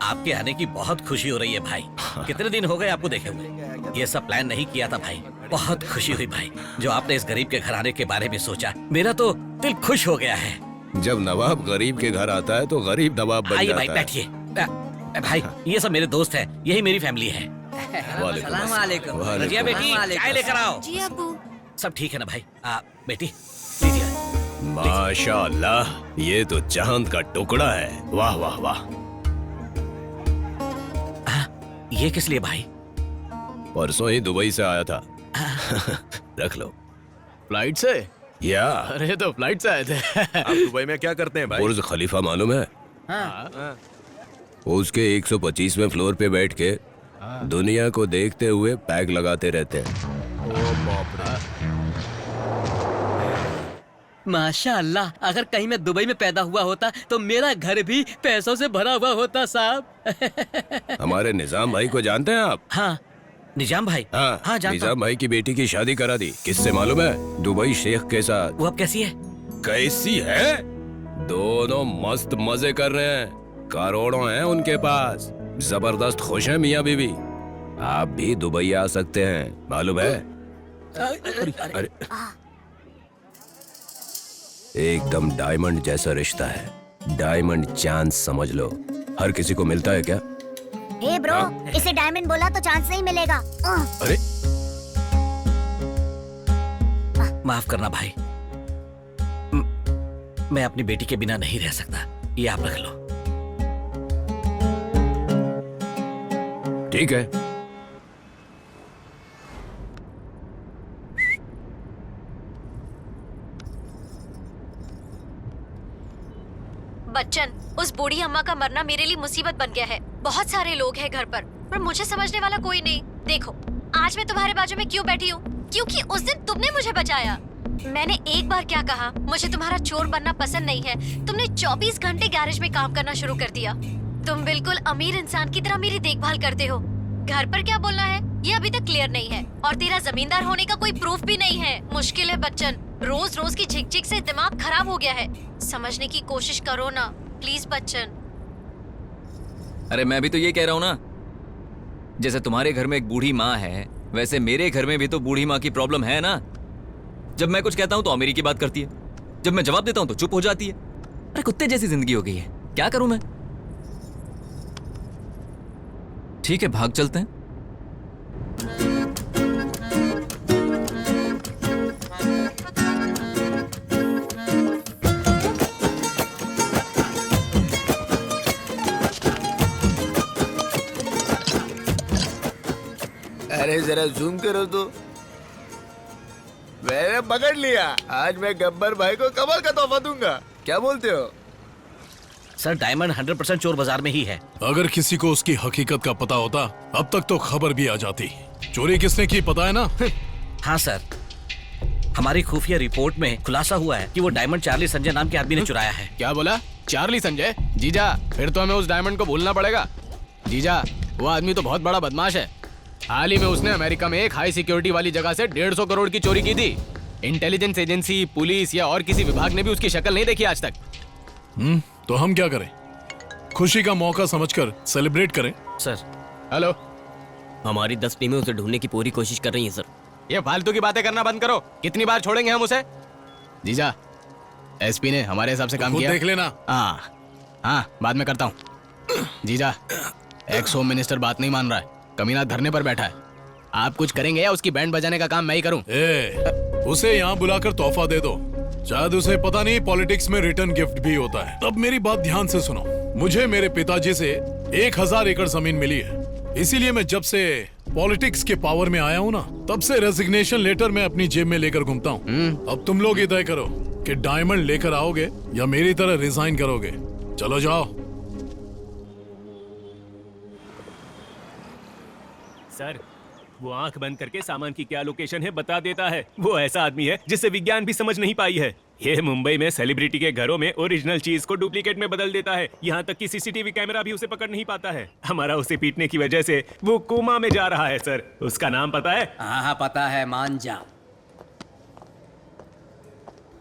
आपके आने की बहुत खुशी हो रही है भाई। कितने दिन हो गए आपको देखे हुए। ये सब प्लान नहीं किया था भाई। बहुत खुशी हुई भाई जो आपने इस गरीब के घर आने के बारे में सोचा। मेरा तो दिल खुश हो गया है। जब नवाब गरीब के घर आता है तो गरीब नवाब बन आइए जाता भाई है। बैठिए। भाई ये सब मेरे दोस्त हैं, यही मेरी फैमिली है। सलाम वालेकुम। वालेकुम। रजिया बेटी चाय लेकर आओ। जी अब्बू। सब ठीक है ना भाई? बेटी लीजिए। माशाअल्लाह, ये तो चांद का टुकड़ा है। वाह वाह वाह। ये किस लिए भाई? परसों ही दुबई से आया था। रख लो। फ्लाइट से? या अरे तो फ्लाइट से आए थे। आप दुबई में क्या करते हैं भाई? बुर्ज खलीफा मालूम है? उसके 125वें फ्लोर पे बैठ के दुनिया को देखते हुए पैक लगाते रहते हैं। माशाअल्लाह, अगर कहीं मैं दुबई में पैदा हुआ होता तो मेरा घर भी पैसों से भरा हुआ होता साहब। हमारे निजाम भाई को जानते हैं आप? हाँ निजाम भाई। हाँ जानता निजाम भाई की बेटी की शादी करा दी। किससे मालूम है? दुबई शेख के साथ। वो अब कैसी है? कैसी है? दोनों मस्त मजे कर रहे हैं। करोड़ों हैं उनके पास। जबरदस्त खुश हैं मियाँ बीवी। आप भी दुबई आ सकते हैं, मालूम है? अरे एकदम डायमंड जैसा रिश्ता है। डायमंड चांस समझ लो। हर किसी को मिलता है क्या? हे ब्रो, इसे डायमंड बोला तो चांस नहीं मिलेगा। अरे माफ करना भाई, मैं अपनी बेटी के बिना नहीं रह सकता। ये आप रख लो। ठीक है। बच्चन, उस बूढ़ी अम्मा का मरना मेरे लिए मुसीबत बन गया है। बहुत सारे लोग हैं घर पर मुझे समझने वाला कोई नहीं। देखो, आज मैं तुम्हारे बाजू में क्यों बैठी हूँ? क्योंकि उस दिन तुमने मुझे बचाया। मैंने एक बार क्या कहा, मुझे तुम्हारा चोर बनना पसंद नहीं है। तुमने 24 घंटे गैरेज में काम करना शुरू कर दिया। तुम बिल्कुल अमीर इंसान की तरह मेरी देखभाल करते हो। घर पर क्या बोलना है ये अभी तक क्लियर नहीं है, और तेरा जमींदार होने का कोई प्रूफ भी नहीं है। मुश्किल है बच्चन, रोज रोज की झिकझिक से दिमाग खराब हो गया है। समझने की कोशिश करो ना प्लीज बच्चन। अरे मैं भी तो ये कह रहा हूँ ना, जैसे तुम्हारे घर में एक बूढ़ी माँ है वैसे मेरे घर में भी तो बूढ़ी माँ की प्रॉब्लम है ना। जब मैं कुछ कहता हूँ तो अमीरी की बात करती है, जब मैं जवाब देता हूँ तो चुप हो जाती है। अरे कुत्ते जैसी जिंदगी हो गई है, क्या करूं मैं? ठीक है भाग चलते हैं। अरे जरा जूम करो तो। मैंने पकड़ लिया। आज मैं गब्बर भाई को कमल का तोहफा दूंगा। क्या बोलते हो? सर डायमंड 100% चोर बाजार में ही है। अगर किसी को उसकी हकीकत का पता होता अब तक तो खबर भी आ जाती। चोरी किसने की पता है ना? हाँ सर, हमारी खुफिया रिपोर्ट में खुलासा हुआ है कि वो डायमंड चार्ली संजय नाम के आदमी ने चुराया है। क्या बोला? चार्ली संजय? जीजा, फिर तो हमें उस डायमंड को भूलना पड़ेगा। जीजा, वो आदमी तो बहुत बड़ा बदमाश है। हाल ही में उसने अमेरिका में एक हाई सिक्योरिटी वाली जगह से 150 करोड़ की चोरी की थी। इंटेलिजेंस एजेंसी, पुलिस या और किसी विभाग ने भी उसकी शक्ल नहीं देखी आज तक। तो हम क्या करें? खुशी का मौका समझकर सेलिब्रेट करें। Sir, hello. हमारी 10 टीमें उसे ढूंढने की पूरी कोशिश कर रही हैं सर। ये फालतू की बातें करना बंद करो। कितनी बार छोड़ेंगे हम उसे? जीजा, एसपी ने हमारे हिसाब से काम किया। देख लेना। हाँ, बाद में करता हूँ। जीजा, एक्स होम मिनिस्टर बात नहीं मान रहा है। कमीना धरने पर बैठा है। आप कुछ करेंगे या उसकी बैंड बजाने का काम मैं ही करूं? उसे यहाँ बुलाकर तोहफा दे दो। शायद उसे पता नहीं पॉलिटिक्स में रिटर्न गिफ्ट भी होता है। तब मेरी बात ध्यान से सुनो। मुझे मेरे पिताजी से 1000 एकड़ जमीन मिली है। इसीलिए मैं जब से पॉलिटिक्स के पावर में आया हूँ ना, तब से रेजिग्नेशन लेटर मैं अपनी जेब में लेकर घूमता हूँ। अब तुम लोग ही तय करो कि डायमंड लेकर आओगे या मेरी तरह रिजाइन करोगे। चलो जाओ। सर, वो आंख बंद करके सामान की क्या लोकेशन है बता देता है। वो ऐसा आदमी है जिसे विज्ञान भी समझ नहीं पाई है। ये मुंबई में सेलिब्रिटी के घरों में ओरिजिनल चीज को डुप्लीकेट में बदल देता है। यहाँ तक कि सीसीटीवी कैमरा भी उसे पकड़ नहीं पाता है। हमारा उसे पीटने की वजह से वो कोमा में जा रहा है सर। उसका नाम पता है? हाँ पता है, मान जा।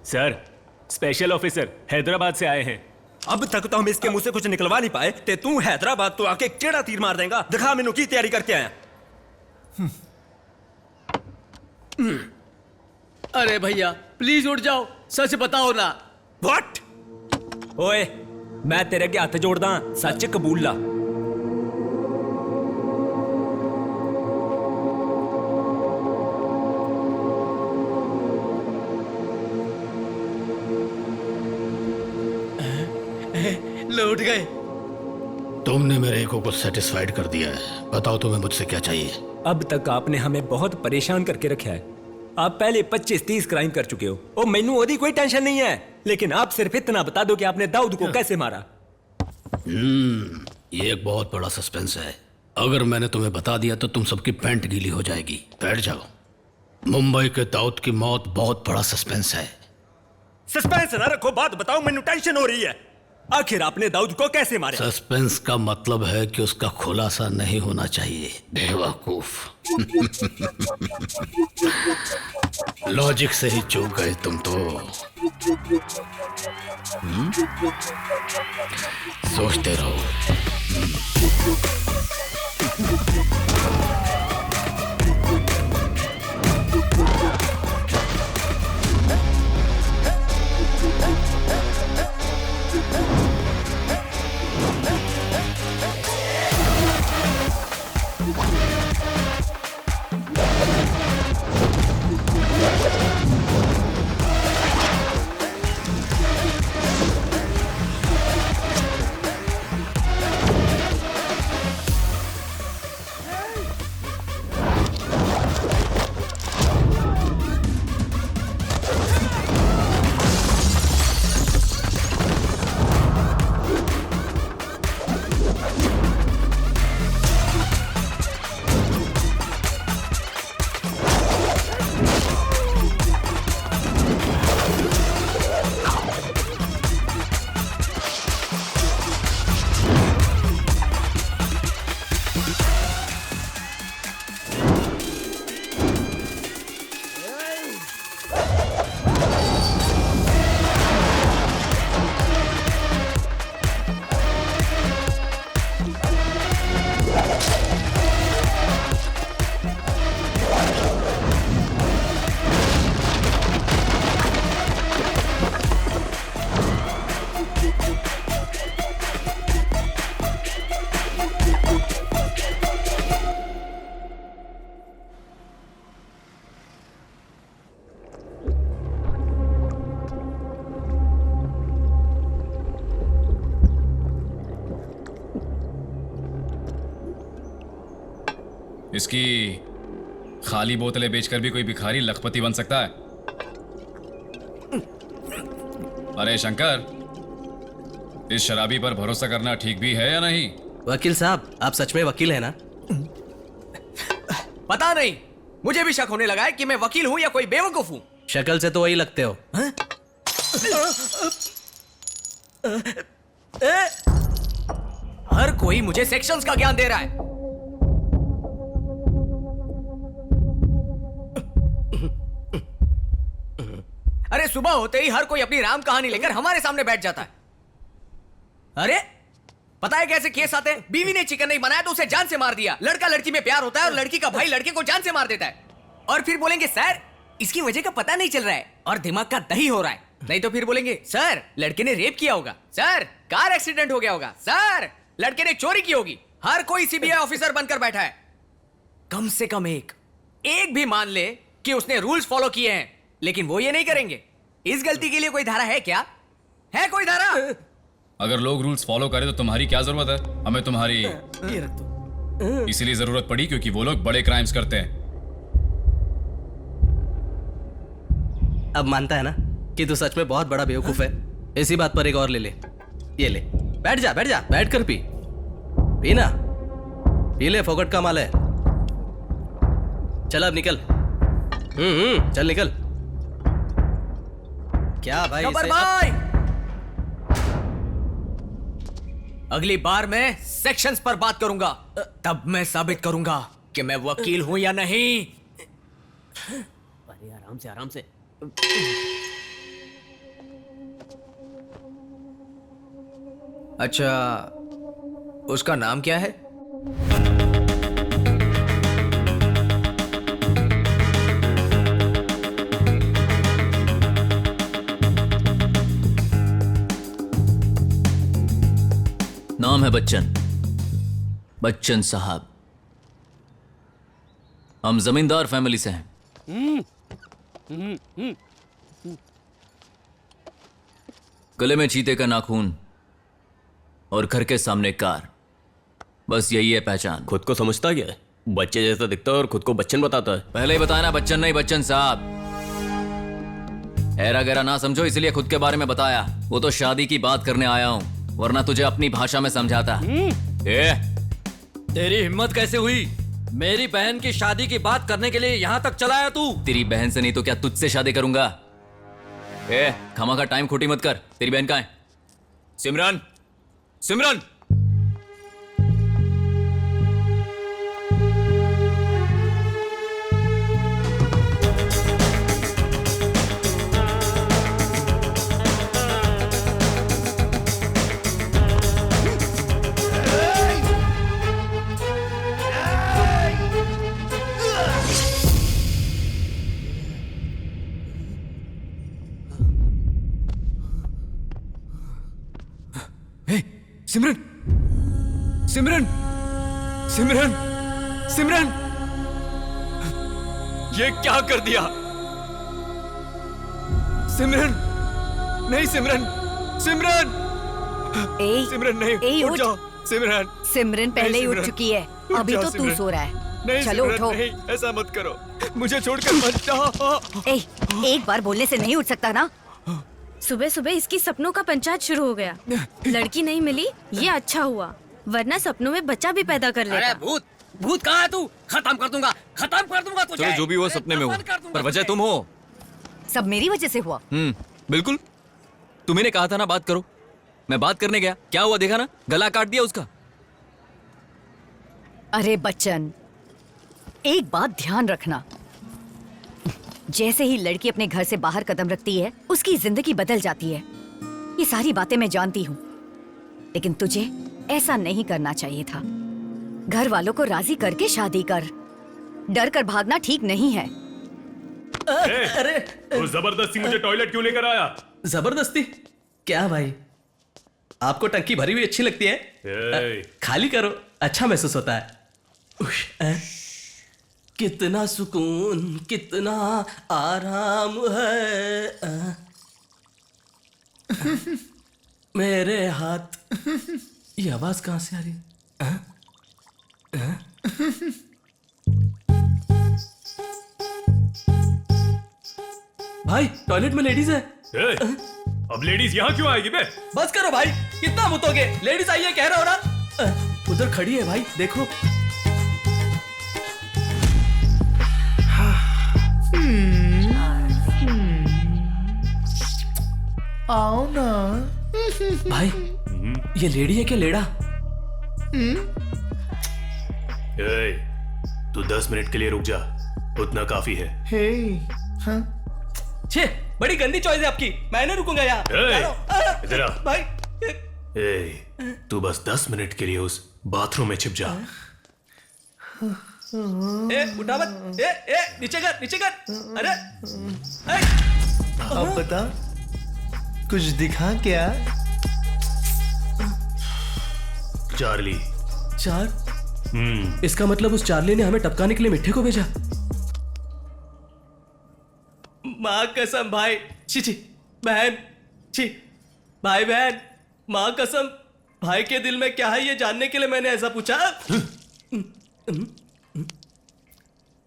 सर, स्पेशल ऑफिसर हैदराबाद से आए हैं। अब तक तो हम इसके मुंह से कुछ निकलवा नहीं पाए ते तू हैदराबाद तो आके केड़ा तीर मार देगा। दिखा मैनू की तैयारी करके आया। अरे भैया प्लीज उठ जाओ, सच बताओ ना। व्हाट? ओए, मैं तेरे अगे हाथ जोड़दा, सच कबूल ला। लौट गए। तुमने मेरे ईगो को सेटिस्फाइड कर दिया है। बताओ तुम्हें मुझसे क्या चाहिए? अब तक आपने हमें बहुत परेशान करके रखा है। आप पहले 25-30 क्राइम कर चुके हो। ओ मैनू ओदी कोई टेंशन नहीं है, लेकिन आप सिर्फ इतना बता दो कि आपने दाऊद को कैसे मारा। ये एक बहुत बड़ा सस्पेंस है। अगर मैंने तुम्हें बता दिया तो तुम सबकी पैंट गीली हो जाएगी। बैठ जाओ। मुंबई के दाऊद की मौत बहुत बड़ा सस्पेंस है। सस्पेंस ना रखो, बात बताओ, मैनू टेंशन हो रही है। आखिर आपने दाऊद को कैसे मारा? सस्पेंस का मतलब है कि उसका खुलासा नहीं होना चाहिए, बेवकूफ। लॉजिक से ही चूक गए तुम तो। सोचते रहो। इसकी खाली बोतलें बेचकर भी कोई भिखारी लखपति बन सकता है? अरे शंकर, इस शराबी पर भरोसा करना ठीक भी है या नहीं? वकील साहब, आप सच में वकील है ना? पता नहीं, मुझे भी शक होने लगा है कि मैं वकील हूँ या कोई बेवकूफ हूँ। शक्ल से तो वही लगते हो। हर कोई मुझे सेक्शंस का ज्ञान दे रहा है। अरे सुबह होते ही हर कोई अपनी राम कहानी लेकर हमारे सामने बैठ जाता है। अरे पता है कैसे केस आते हैं? बीवी ने चिकन नहीं बनाया तो उसे जान से मार दिया। लड़का लड़की में प्यार होता है और लड़की का भाई लड़के को जान से मार देता है। और फिर बोलेंगे सर इसकी वजह का पता नहीं चल रहा है और दिमाग का दही हो रहा है। नहीं तो फिर बोलेंगे सर लड़के ने रेप किया होगा, सर कार एक्सीडेंट हो गया होगा, सर लड़के ने चोरी की होगी। हर कोई सीबीआई ऑफिसर बनकर बैठा है। कम से कम एक भी मान ले कि उसने रूल्स फॉलो किए हैं, लेकिन वो ये नहीं करेंगे। इस गलती के लिए कोई धारा है क्या? है कोई धारा? अगर लोग रूल्स फॉलो करें तो तुम्हारी क्या जरूरत है? हमें तुम्हारी इसीलिए जरूरत पड़ी क्योंकि वो लोग बड़े क्राइम्स करते हैं। अब मानता है ना कि तू सच में बहुत बड़ा बेवकूफ है। इसी बात पर एक और ले ले। ये ले, बैठ जा बैठ कर पी ना, पी ले, फोकट का माल है। चल अब निकल। चल निकल। क्या भाई गब्बर भाई, अगली बार मैं सेक्शंस पर बात करूंगा, तब मैं साबित करूंगा कि मैं वकील हूं या नहीं। अरे आराम से। अच्छा, उसका नाम क्या है? नाम है बच्चन साहब। हम जमींदार फैमिली से हैं। गले में चीते का नाखून और घर के सामने कार, बस यही है पहचान। खुद को समझता क्या है? बच्चे जैसा दिखता है और खुद को बच्चन बताता है। पहले ही बताया ना, बच्चन नहीं बच्चन साहब। ऐरा गैरा ना समझो इसलिए खुद के बारे में बताया। वो तो शादी की बात करने आया हूं, वरना तुझे अपनी भाषा में समझाता। तेरी हिम्मत कैसे हुई मेरी बहन की शादी की बात करने के लिए यहाँ तक चला आया तू? तेरी बहन से नहीं तो क्या तुझसे शादी करूंगा? खमा का टाइम खोटी मत कर। तेरी बहन कहाँ है? सिमरन, सिमरन। सिमरन, सिमरन, सिमरन, सिमरन, ये क्या कर दिया? सिमरन, नहीं सिमरन, सिमरन, सिमरन नहीं, उठ जाओ सिमरन। सिमरन पहले ही उठ चुकी है, अभी तो तू सो रहा है। नहीं चलो सिमरन, उठो। नहीं, ऐसा मत करो, मुझे छोड़कर मत जाओ। एक बार बोलने से नहीं उठ सकता ना? सुबह सुबह इसकी सपनों का पंचायत शुरू हो गया। लड़की नहीं मिली, ये अच्छा हुआ, वरना सपनों में बच्चा भी पैदा कर लेता। अरे भूत कहाँ है तू? खत्म कर दूंगा तुझे। चलो जो भी हुआ सपने में हुआ, पर वजह तुम हो। सब मेरी वजह से हुआ। बिल्कुल, तुम्ही ने कहा था ना बात करो। मैं बात करने गया, क्या हुआ देखा ना, गला काट दिया उसका। अरे बच्चन, एक बात ध्यान रखना, जैसे ही लड़की अपने घर से बाहर कदम रखती है उसकी जिंदगी बदल जाती है। ये सारी बातें मैं जानती हूँ, लेकिन तुझे ऐसा नहीं करना चाहिए था। घर वालों को राजी करके शादी कर। डर कर भागना ठीक नहीं है। अरे तो जबरदस्ती मुझे टॉयलेट क्यों लेकर आया? जबरदस्ती क्या भाई? आपको टंकी भरी हुई अच्छी लगती है? खाली करो, अच्छा महसूस होता है। कितना सुकून, कितना आराम है मेरे हाथ। ये आवाज कहां से आ रही है? भाई टॉयलेट में लेडीज है। अब लेडीज यहाँ क्यों आएगी बे? बस करो भाई, कितना मुतोगे? लेडीज आई है कह रहा हो ना। उधर खड़ी है भाई, देखो। आओ ना। भाई ये लेडी है क्या लेड़ा? ए, तू 10 मिनट के लिए रुक जा, उतना काफी है। हे, हाँ? छे, बड़ी गंदी चॉइस है आपकी, मैं नहीं रुकूंगा यहाँ। इधर आ। भाई ए, तू बस 10 मिनट के लिए उस बाथरूम में छिप जा। ए, उठा मत। ए, नीचे कर। अरे अब बता, कुछ दिखा क्या? चार्ली। इसका मतलब उस चार्ली ने हमें टपकाने के लिए मिठ्ठे को भेजा। माँ कसम भाई, छी बहन, छी भाई बहन, माँ कसम, भाई के दिल में क्या है ये जानने के लिए मैंने ऐसा पूछा।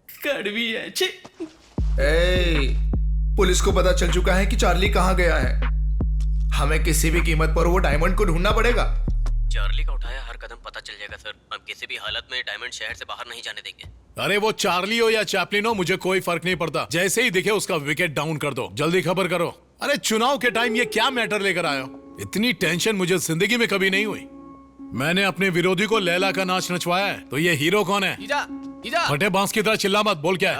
कड़वी है, छी। पुलिस को पता चल चुका है कि चार्ली कहाँ गया है। हमें किसी भी कीमत पर वो डायमंड को ढूंढना पड़ेगा। चार्ली का उठाया हर कदम पता चल जाएगा सर। हम किसी भी हालत में डायमंड शहर से बाहर नहीं जाने देंगे। अरे वो चार्ली हो या चैपलिन हो, मुझे कोई फर्क नहीं पड़ता। जैसे ही दिखे उसका विकेट डाउन कर दो। जल्दी खबर करो। अरे चुनाव के टाइम ये क्या मैटर लेकर आए हो? इतनी टेंशन मुझे जिंदगी में कभी नहीं हुई। मैंने अपने विरोधी को लैला का नाच नचवाया है, तो ये हीरो कौन है? जीजा। फटे बांस की तरह चिल्ला मत, बोल क्या है?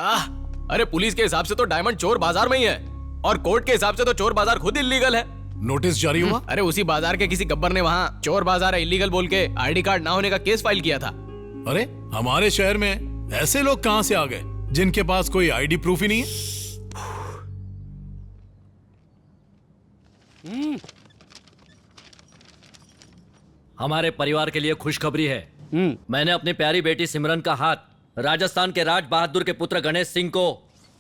अरे पुलिस के हिसाब से तो डायमंड चोर बाजार में ही है, और कोर्ट के हिसाब से तो चोर बाजार खुद इल्लीगल है। नोटिस जारी हुआ? अरे उसी बाजार के किसी गब्बर ने वहाँ चोर बाजार है इलीगल बोल के आईडी कार्ड ना होने का केस फाइल किया था। अरे हमारे शहर में ऐसे लोग कहां से आ गए जिनके पास कोई आईडी प्रूफ ही नहीं है? हमारे परिवार के लिए खुशखबरी है। मैंने अपनी प्यारी बेटी सिमरन का हाथ राजस्थान के राज बहादुर के पुत्र गणेश सिंह को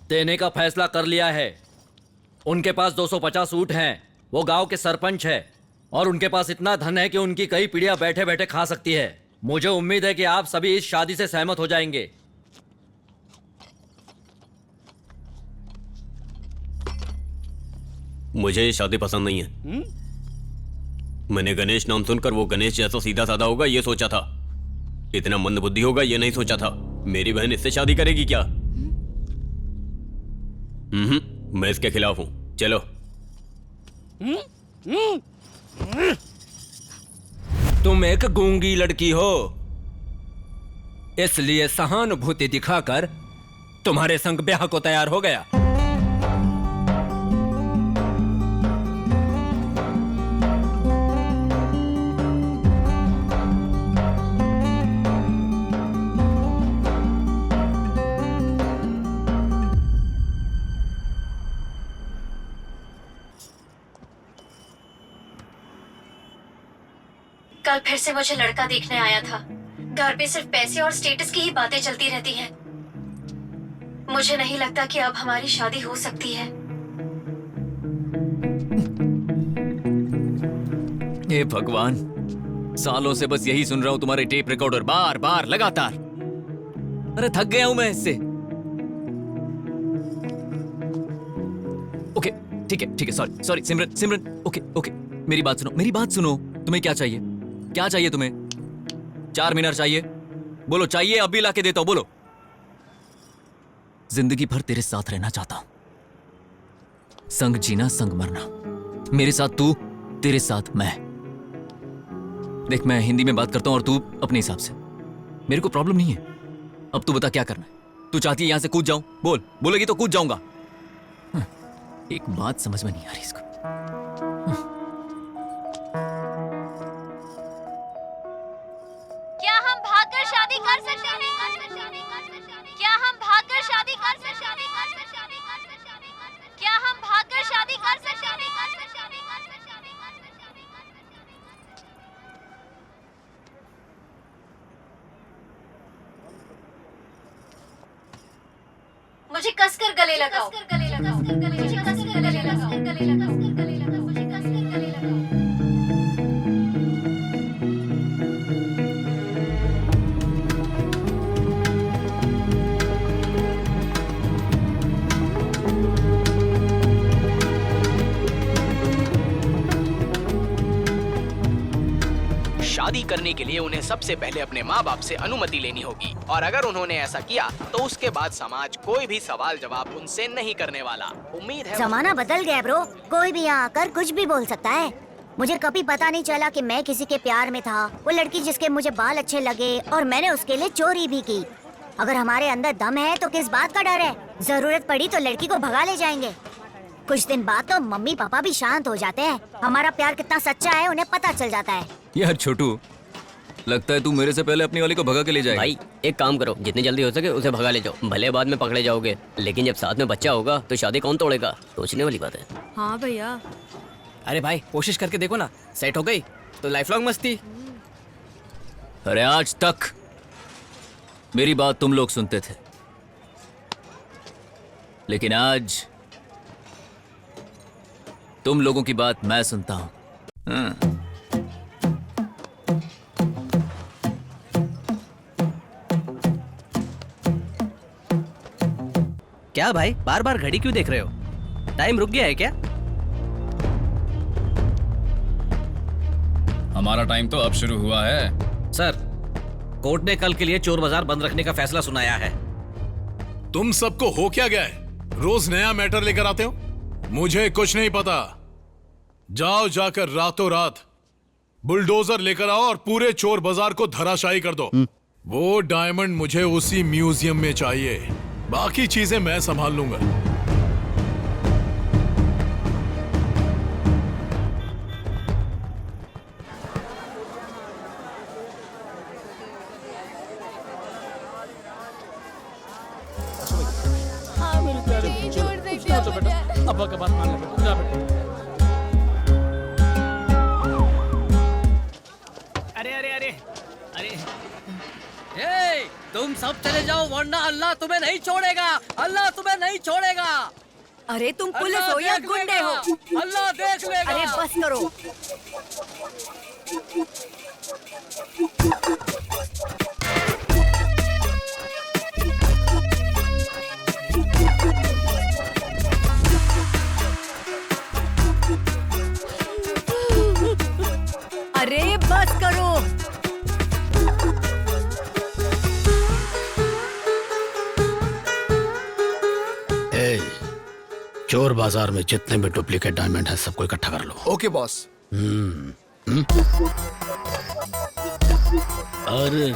देने का फैसला कर लिया है। उनके पास 250 ऊंट हैं, वो गांव के सरपंच है, और उनके पास इतना धन है कि उनकी कई पीढ़ियां बैठे बैठे खा सकती है। मुझे उम्मीद है कि आप सभी इस शादी से सहमत हो जाएंगे। मुझे ये शादी पसंद नहीं है। मैंने गणेश नाम सुनकर वो गणेश जैसा सीधा साधा होगा ये सोचा था, इतना मंदबुद्धि होगा ये नहीं सोचा था। मेरी बहन इससे शादी करेगी क्या? मैं इसके खिलाफ हूं। चलो। तुम एक गूंगी लड़की हो, इसलिए सहानुभूति दिखाकर तुम्हारे संग ब्याह को तैयार हो गया। कल फिर से मुझे लड़का देखने आया था। घर पे सिर्फ पैसे और स्टेटस की ही बातें चलती रहती हैं। मुझे नहीं लगता कि अब हमारी शादी हो सकती है। हे भगवान, सालों से बस यही सुन रहा हूं तुम्हारे टेप रिकॉर्डर बार बार लगातार। अरे थक गया हूं मैं इससे। ओके ठीक है सॉरी सिमरन ओके मेरी बात सुनो। तुम्हें क्या चाहिए तुम्हें? 4 मीनार चाहिए? बोलो चाहिए, अभी लाके देता हूं, बोलो। जिंदगी भर तेरे साथ रहना चाहता हूं, संग जीना संग मरना, मेरे साथ तू, तेरे साथ मैं। देख मैं हिंदी में बात करता हूं और तू अपने हिसाब से। मेरे को प्रॉब्लम नहीं है। अब तू बता क्या करना है? तू चाहती है यहां से कूद जाऊं? बोलेगी तो कूद जाऊंगा। एक बात समझ में नहीं आ रही इसको। क्या हम भागकर शादी कर सकते हैं? क्या हम भागकर शादी कर सकते हैं? क्या हम भागकर शादी कर सकते हैं? मुझे कसकर गले लगाओ। मुझे कसकर गले लगाओ। मुझे कसकर गले लगाओ। शादी करने के लिए उन्हें सबसे पहले अपने माँ बाप से अनुमति लेनी होगी, और अगर उन्होंने ऐसा किया तो उसके बाद समाज कोई भी सवाल जवाब उनसे नहीं करने वाला। उम्मीद है जमाना बदल गया ब्रो, कोई भी यहाँ आकर कुछ भी बोल सकता है। मुझे कभी पता नहीं चला कि मैं किसी के प्यार में था। वो लड़की जिसके मुझे बाल अच्छे लगे और मैंने उसके लिए चोरी भी की। अगर हमारे अंदर दम है तो किस बात का डर है? जरूरत पड़ी तो लड़की को भगा ले जाएंगे। कुछ दिन बाद तो मम्मी पापा भी शांत हो जाते हैं। हमारा प्यार कितना सच्चा है उन्हें पता चल जाता है। यार छोटू, लगता है तू मेरे से पहले अपनी वाली को भगा के ले जाएगा। भाई एक काम करो, जितनी जल्दी हो सके उसे भगा ले जाओ। भले बाद में पकड़े जाओगे, लेकिन जब साथ में बच्चा होगा तो शादी कौन तोड़ेगा? सोचने वाली बात है। हाँ भैया। अरे भाई कोशिश करके देखो ना, सेट हो गई तो लाइफ लॉन्ग मस्ती। अरे आज तक मेरी बात तुम लोग सुनते थे, लेकिन आज तुम लोगों की बात मैं सुनता हूं। क्या भाई बार बार घड़ी क्यों देख रहे हो? टाइम रुक गया है क्या? हमारा टाइम तो अब शुरू हुआ है। सर, कोर्ट ने कल के लिए चोर बाजार बंद रखने का फैसला सुनाया है। तुम सबको हो क्या गया है? रोज नया मैटर लेकर आते हो। मुझे कुछ नहीं पता। जाओ जाकर रातों रात बुलडोजर लेकर आओ और पूरे चोर बाजार को धराशायी कर दो। वो डायमंड मुझे उसी म्यूजियम में चाहिए। बाकी चीजें मैं संभाल लूंगा। अब्बा का बात मान ले बेटा, जा बेटा। अरे अरे अरे अरे हे, तुम सब चले जाओ वरना अल्लाह तुम्हें नहीं छोड़ेगा। अल्लाह तुम्हें नहीं छोड़ेगा। अरे तुम पुलिस हो या गुंडे हो? अल्लाह देख लेगा। अरे बस करो। अरे बस करो। चोर बाजार में जितने भी डुप्लीकेट डायमंड है सबको इकट्ठा कर लो। Okay boss. अरे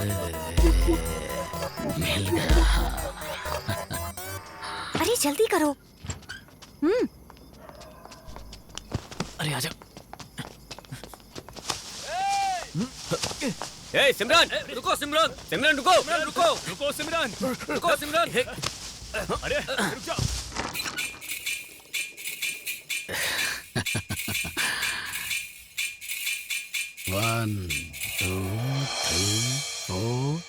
मिल गया। अरे जल्दी करो। अरे आजा। ए सिमरन, रुको सिमरन, सिमरन रुको, रुको रुको सिमरन, रुको सिमरन। अरे रुक जाओ। One two three four.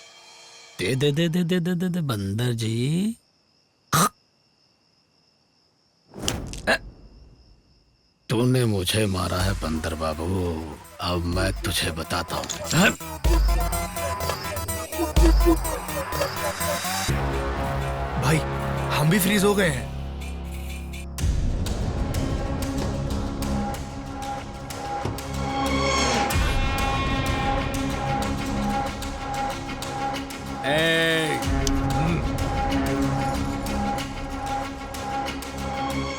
दे दे दे दे दे दे दे दे बंदर जी। तूने मुझे मारा है बंदर बाबू, अब मैं तुझे बताता हूँ। भाई हम भी फ्रीज हो गए हैं।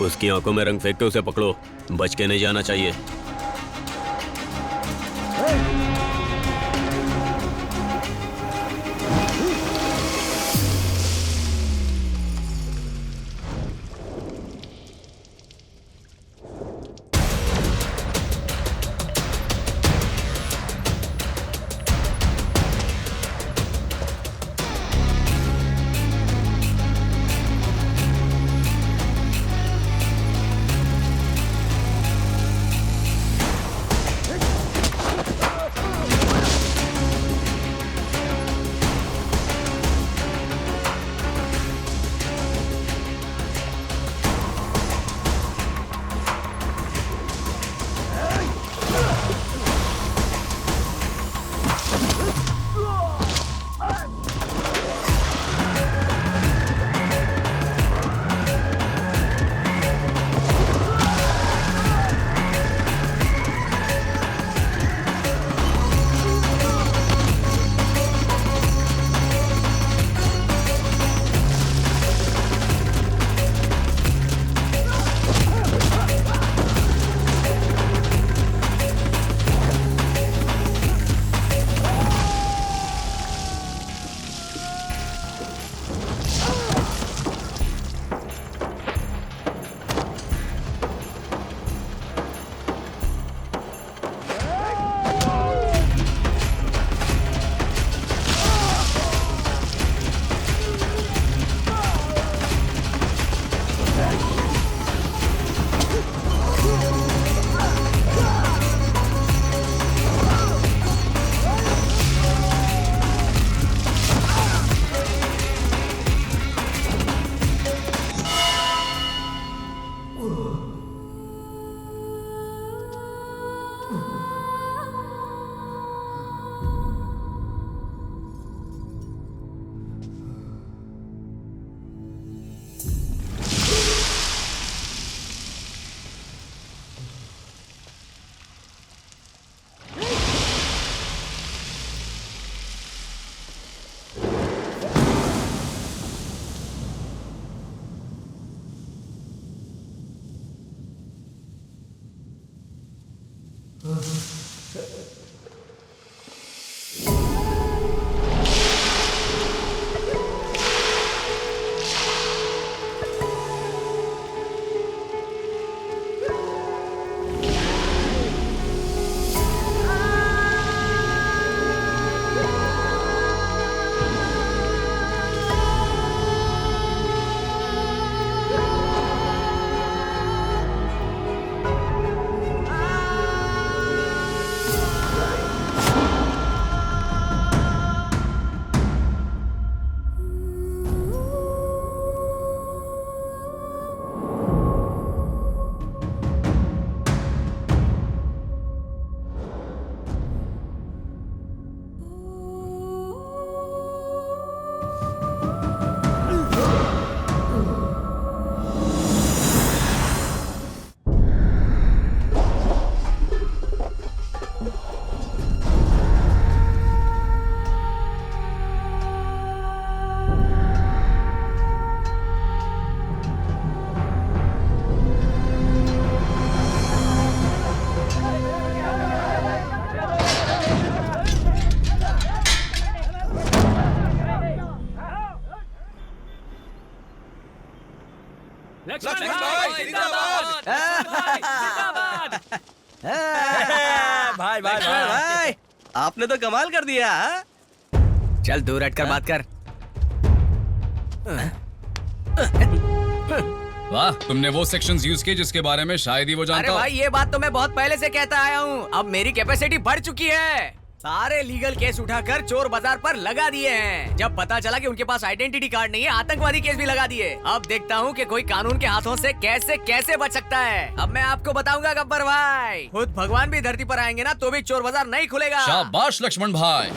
उसकी आंखों में रंग फेंक के उसे पकड़ो, बच के नहीं जाना चाहिए। लक्ष्मण भाई जिंदाबाद। भाई भाई भाई आपने तो कमाल कर दिया। हाँ? चल दूर हटकर बात कर। वाह, तुमने वो सेक्शंस यूज किए जिसके बारे में शायद ही वो जानता अरे हो। भाई ये बात तो मैं बहुत पहले से कहता आया हूँ। अब मेरी कैपेसिटी बढ़ चुकी है। सारे लीगल केस उठाकर चोर बाजार पर लगा दिए हैं। जब पता चला कि उनके पास आइडेंटिटी कार्ड नहीं है, आतंकवादी केस भी लगा दिए। अब देखता हूँ कि कोई कानून के हाथों से कैसे कैसे बच सकता है। अब मैं आपको बताऊंगा गब्बर भाई, खुद भगवान भी धरती पर आएंगे ना तो भी चोर बाजार नहीं खुलेगा। शाबाश लक्ष्मण भाई।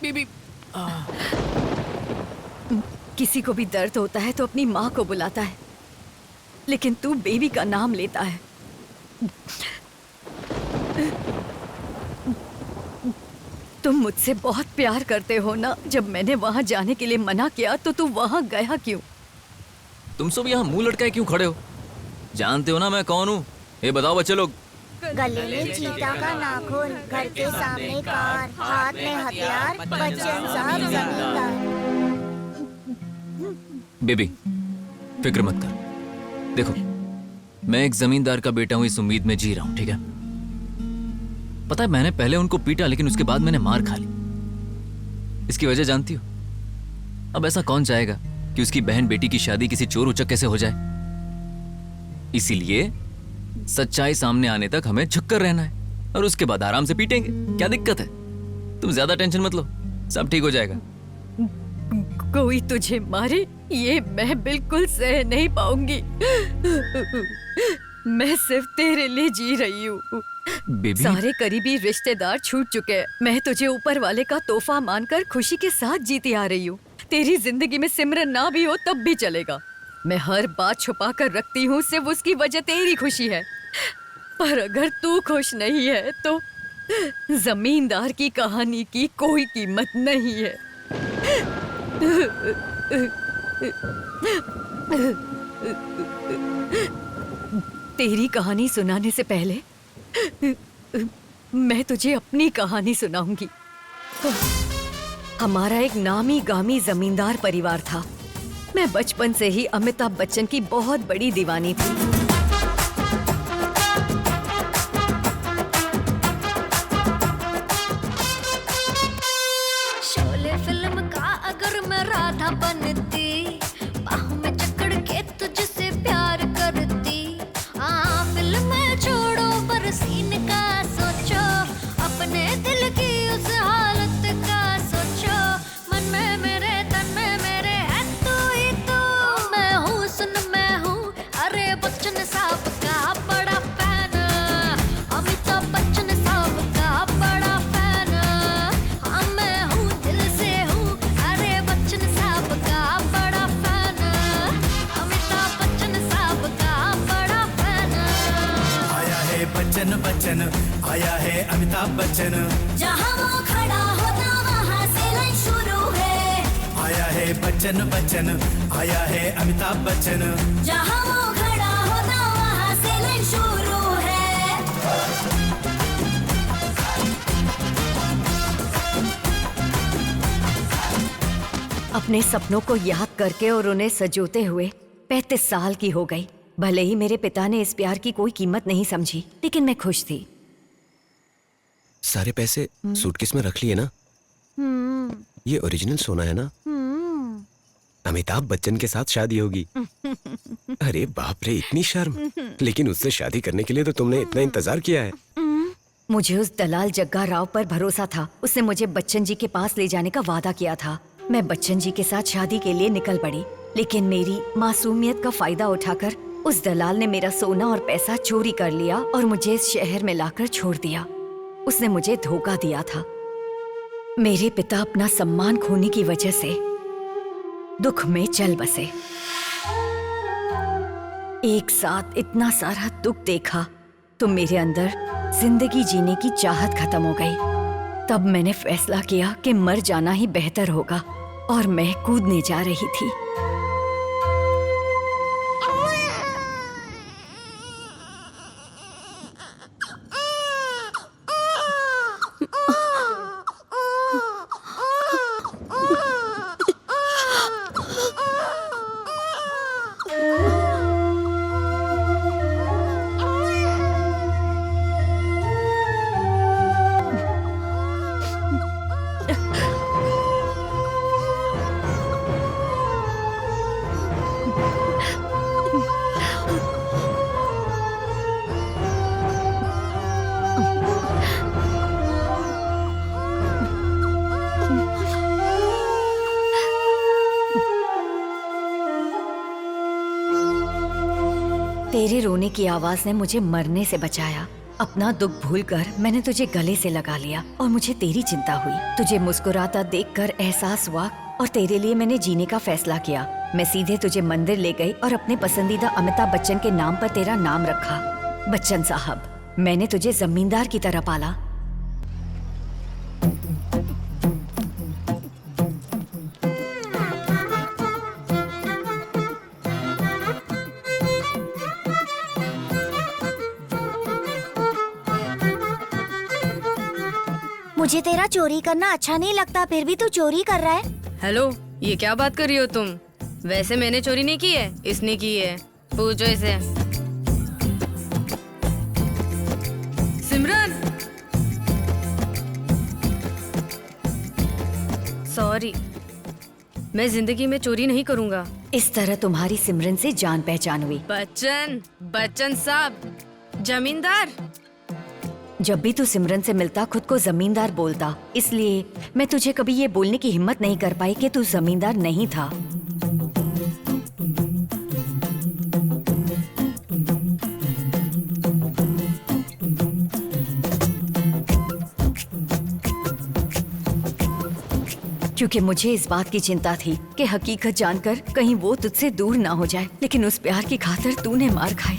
बीबी किसी को भी दर्द होता है तो अपनी माँ को बुलाता है, लेकिन तू बेबी का नाम लेता है। तुम मुझसे बहुत प्यार करते हो ना। जब मैंने वहाँ जाने के लिए मना किया तो तू वहाँ गया क्यों? तुम सब यहाँ मुंह लटकाए क्यों खड़े हो? जानते हो ना मैं कौन हूँ? ये बताओ बच्चे लोग। गले में चीता का नाखून, घर के सामने कार, हाथ में हथियार, बच्चन साहब जमींदार। बेबी फिक्र मत कर। देखो मैं एक जमींदार का बेटा हूँ, इस उम्मीद में जी रहा हूँ, ठीक है? पता है मैंने पहले उनको पीटा, लेकिन उसके बाद मैंने मार खा ली। इसकी वजह जानती हो? अब ऐसा कौन चाहेगा कि उसकी बहन बेटी की शादी किसी चोर उचक कैसे हो जाए? इसीलिए सच्चाई सामने आने तक हमें झुककर रहना है और उसके बाद आराम से पीटेंगे। क्या दिक्कत है? तुम ज्यादा टेंशन मत लो, सब ठीक हो जाएगा। कोई तुझे मारे ये मैं बिल्कुल सह नहीं पाऊंगी। मैं सिर्फ तेरे लिए जी रही हूँ। बेबी सारे करीबी रिश्तेदार छूट चुके हैं। मैं तुझे ऊपर वाले का तोहफा मानकर खुशी के साथ जीती आ रही हूँ। तेरी जिंदगी में सिमरन ना भी हो तब भी चलेगा। मैं हर बात छुपा कर रखती हूँ, सिर्फ उसकी वजह तेरी खुशी है। पर अगर तू खुश नहीं है तो जमींदार की कहानी की कोई कीमत नहीं है। तेरी कहानी सुनाने से पहले मैं तुझे अपनी कहानी सुनाऊंगी। हमारा एक नामी गामी जमींदार परिवार था। मैं बचपन से ही अमिताभ बच्चन की बहुत बड़ी दीवानी थी। शोले फिल्म का अगर मैं राधा बनती, बाहों में जकड़ के तुझसे प्यार करती। फिल्म में छोड़ो पर सीन का सोचो, अपने दिल की उस हालत का सोचो। मन में मेरे तन में मेरे है तू ही तू। मैं हूँ सुन मैं हूँ, अरे बच्चन साहब का बड़ा फैन। अमिताभ बच्चन साहब का बड़ा फैन। हाँ मैं हूँ दिल से हूँ, अरे बच्चन साहब का बड़ा फैन। अमिताभ बच्चन साहब का बड़ा फैन। आया है बच्चन बच्चन, आया है अमिताभ बच्चन। जहाँ वो खड़ा होता वहाँ से लाइन शुरू है। आया है बच्चन बच्चन, आया है अमिताभ बच्चन। जहाँ वो खड़ा होता वहाँ से लाइन शुरू है। अपने सपनों को याद करके और उन्हें सजोते हुए 35 साल की हो गई। भले ही मेरे पिता ने इस प्यार की कोई कीमत नहीं समझी, लेकिन मैं खुश थी। सारे पैसे सूटकेस में रख लिए ना? ये ओरिजिनल सोना है ना? अमिताभ बच्चन के साथ शादी होगी। अरे बाप रे, इतनी शर्म। लेकिन उससे शादी करने के लिए तो तुमने इतना इंतजार किया है। मुझे उस दलाल जग्गा राव पर भरोसा था। उसने मुझे बच्चन जी के पास ले जाने का वादा किया था। मैं बच्चन जी के साथ शादी के लिए निकल पड़ी, लेकिन मेरी मासूमियत का फायदा उठाकर उस दलाल ने मेरा सोना और पैसा चोरी कर लिया और मुझे इस शहर में लाकर छोड़ दिया। उसने मुझे धोखा दिया था। मेरे पिता अपना सम्मान खोने की वजह से दुख में चल बसे। एक साथ इतना सारा दुख देखा तो मेरे अंदर जिंदगी जीने की चाहत खत्म हो गई। तब मैंने फैसला किया कि मर जाना ही बेहतर होगा और मैं कूदने जा रही थी। तेरे रोने की आवाज ने मुझे मरने से बचाया। अपना दुख भूलकर मैंने तुझे गले से लगा लिया और मुझे तेरी चिंता हुई। तुझे मुस्कुराता देखकर एहसास हुआ और तेरे लिए मैंने जीने का फैसला किया। मैं सीधे तुझे मंदिर ले गई और अपने पसंदीदा अमिताभ बच्चन के नाम पर तेरा नाम रखा। बच्चन साहब, मैंने तुझे जमींदार की तरह पाला। मुझे तेरा चोरी करना अच्छा नहीं लगता, फिर भी तू चोरी कर रहा है। हेलो, ये क्या बात कर रही हो तुम? वैसे मैंने चोरी नहीं की है, इसने की है। पूछो इसे। सिमरन, सॉरी, मैं जिंदगी में चोरी नहीं करूंगा। इस तरह तुम्हारी सिमरन से जान पहचान हुई। बच्चन साहब, जमींदार। जब भी तू सिमरन से मिलता खुद को जमींदार बोलता, इसलिए मैं तुझे कभी ये बोलने की हिम्मत नहीं कर पाई कि तू जमींदार नहीं था। क्योंकि मुझे इस बात की चिंता थी कि हकीकत जानकर कहीं वो तुझसे दूर ना हो जाए, लेकिन उस प्यार की खातिर तूने मार खाई।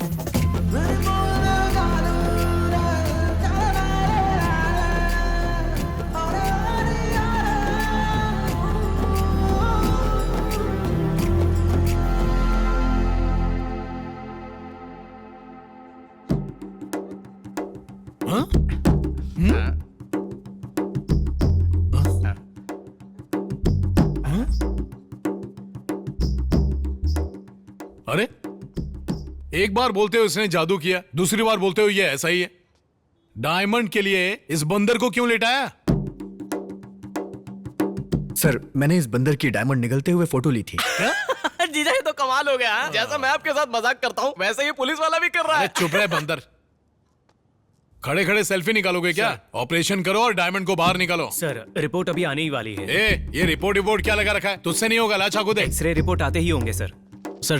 अरे, एक बार बोलते हो इसने जादू किया, दूसरी बार बोलते हो ये ऐसा ही है। डायमंड के लिए इस बंदर को क्यों लेटाया? सर, मैंने इस बंदर की डायमंड निगलते हुए फोटो ली थी। जीजा, ये तो कमाल हो गया। जैसा मैं आपके साथ मजाक करता हूँ वैसे ये पुलिस वाला भी कर रहा है। चुप रहे बंदर। खड़े खड़े सेल्फी निकालोगे क्या? ऑपरेशन करो और डायमंड को बाहर निकालो। सर, रिपोर्ट अभी आने ही वाली है। ये रिपोर्ट क्या लगा रखा है? तुझसे नहीं होगा, लाचा को दे। एक्सरे रिपोर्ट आते ही होंगे सर। सर,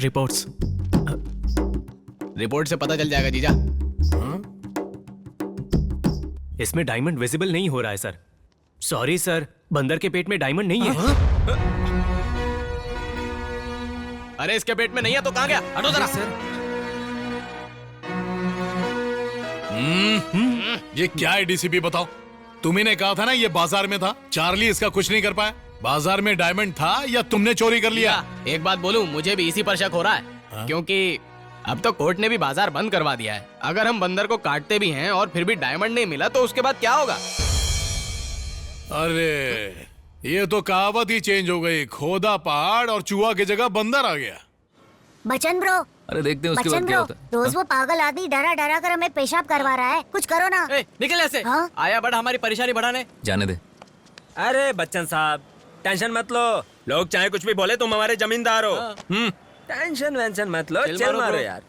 रिपोर्ट से पता चल जाएगा जीजा। इसमें डायमंड विजिबल नहीं हो रहा है सर। सॉरी सर, बंदर के पेट में डायमंड नहीं है। अरे, इसके पेट में नहीं है तो कहाँ गया? हटो जरा। ये क्या है डीसीपी, बताओ। तुम्ही ने कहा था ना ये बाजार में था। चार्ली इसका कुछ नहीं कर पाया। बाजार में डायमंड था या तुमने चोरी कर लिया? एक बात बोलूं, मुझे भी इसी पर शक हो रहा है। क्योंकि अब तो कोर्ट ने भी बाजार बंद करवा दिया है। अगर हम बंदर को काटते भी हैं और फिर भी डायमंड नहीं मिला तो उसके बाद क्या होगा? अरे, ये तो कहावत ही चेंज हो गई। खोदा पहाड़ और चूहा की जगह बंदर आ गया। बच्चन ब्रो, अरे देखते हैं उसके बाद क्या होता है। रोज वो पागल आदमी डरा डरा कर हमें पेशाब करवा रहा है, कुछ करो ना। निकल ऐसे। हाँ? आया बड़ा हमारी परेशानी बढ़ाने। जाने दे। अरे बच्चन साहब, टेंशन मत लो। लोग चाहे कुछ भी बोले, तुम हमारे जमींदार हो। टेंशन वेंशन मत लो, चल मारो यार।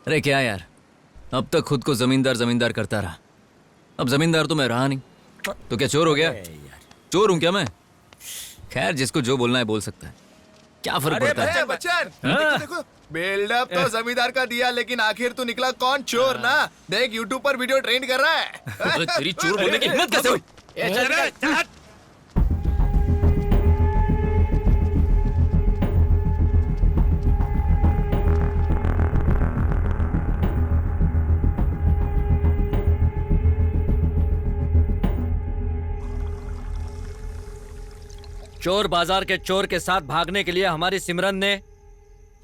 अरे क्या यार, अब तक खुद को जमींदार करता रहा। अब जमींदार तो मैं रहा नहीं, तो क्या चोर हो गया? चोर हूं क्या मैं? खैर, जिसको जो बोलना है बोल सकता है, क्या फर्क पड़ता है? बच्चन, देखो, बिल्डअप तो जमींदार का दिया, लेकिन आखिर तू निकला कौन? चोर ना। देख, यूट्यूब पर वीडियो ट्रेंड कर रहा है। तेरी चोर बोलने की हिम्मत कैसे हुई? चोर बाजार के चोर के साथ भागने के लिए हमारी सिमरन ने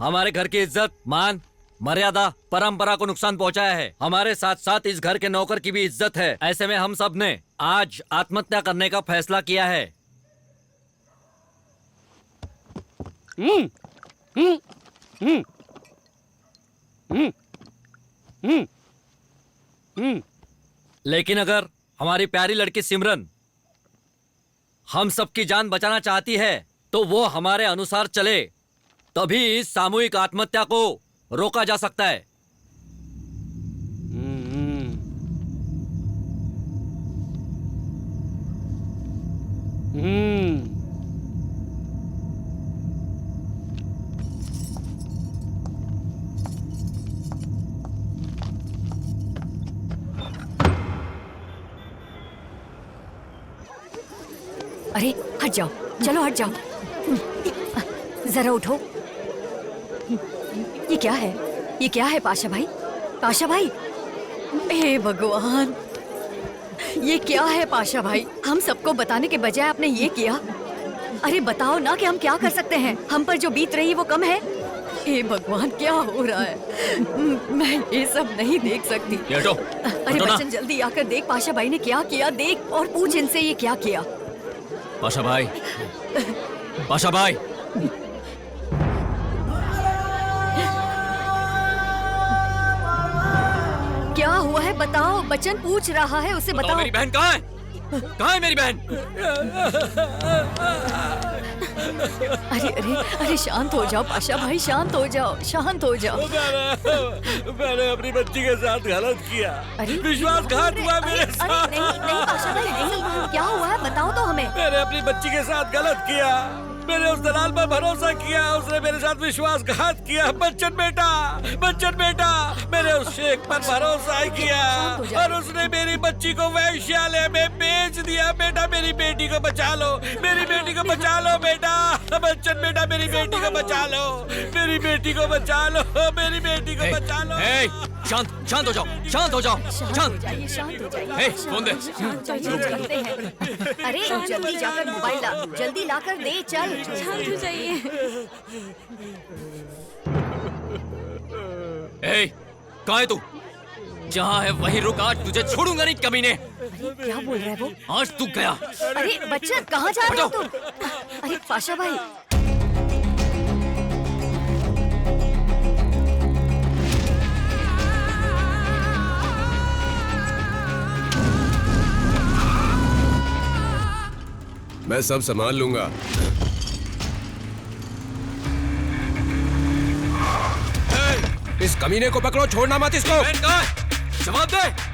हमारे घर की इज्जत, मान, मर्यादा, परंपरा को नुकसान पहुंचाया है। हमारे साथ साथ इस घर के नौकर की भी इज्जत है। ऐसे में हम सब ने आज आत्महत्या करने का फैसला किया है। लेकिन अगर हमारी प्यारी लड़की सिमरन हम सबकी जान बचाना चाहती है तो वो हमारे अनुसार चले, तभी इस सामूहिक आत्महत्या को रोका जा सकता है। अरे हट जाओ, चलो हट जाओ। जरा उठो। ये क्या है? ये क्या है पाशा भाई? पाशा भाई, हे भगवान, ये क्या है पाशा भाई? हम सबको बताने के बजाय आपने ये किया। अरे बताओ ना कि हम क्या कर सकते हैं? हम पर जो बीत रही वो कम है? हे भगवान, क्या हो रहा है? मैं ये सब नहीं देख सकती। अरे बच्चन, जल्दी आकर देख पाशा भाई ने क्या किया। देख और पूछ इनसे ये क्या किया। पाशा भाई, पाशा भाई, क्या हुआ है बताओ। बच्चन पूछ रहा है, उसे बताओ। मेरी बहन कहाँ है? कहाँ है मेरी बहन? अरे अरे अरे, शांत हो जाओ पाशा भाई, शांत हो जाओ, शांत हो जाओ। मैंने अपनी बच्ची के साथ गलत किया। विश्वासघात हुआ मेरे साथ। नहीं नहीं पाशा भाई, नहीं, क्या हुआ है बताओ तो हमें। मैंने अपनी बच्ची के साथ गलत किया। मैंने उस दलाल पर भरोसा किया, उसने मेरे साथ विश्वासघात किया। बच्चन बेटा, बच्चन बेटा, मैंने उस शेख पर भरोसा किया और उसने मेरी बच्ची को वैश्यालय में बेच दिया। बेटा, मेरी बेटी को बचा लो, मेरी बेटी को बचा लो बेटा। बच्चन बेटा, मेरी बेटी को बचा लो, मेरी बेटी को बचा लो, मेरी बेटी को बचा लो। शांत, शांत हो जाओ, शांत हो जाओ, शांत। शांत हो जाइए। फोन दे। अरे जल्दी जाकर मोबाइल ला, जल्दी लाकर दे, चल। शांत हो जाइए। कहाँ है तू? जहाँ है वहीं रुक, आज तुझे छोड़ूंगा नहीं कमीने। क्या बोल रहा है वो? आज तू गया। अरे बच्चा, कहाँ जा रहे हो तुम? अरे पाशा भाई, मैं सब संभाल लूंगा। इस कमीने को पकड़ो, छोड़ना मत इसको। जवाब दे।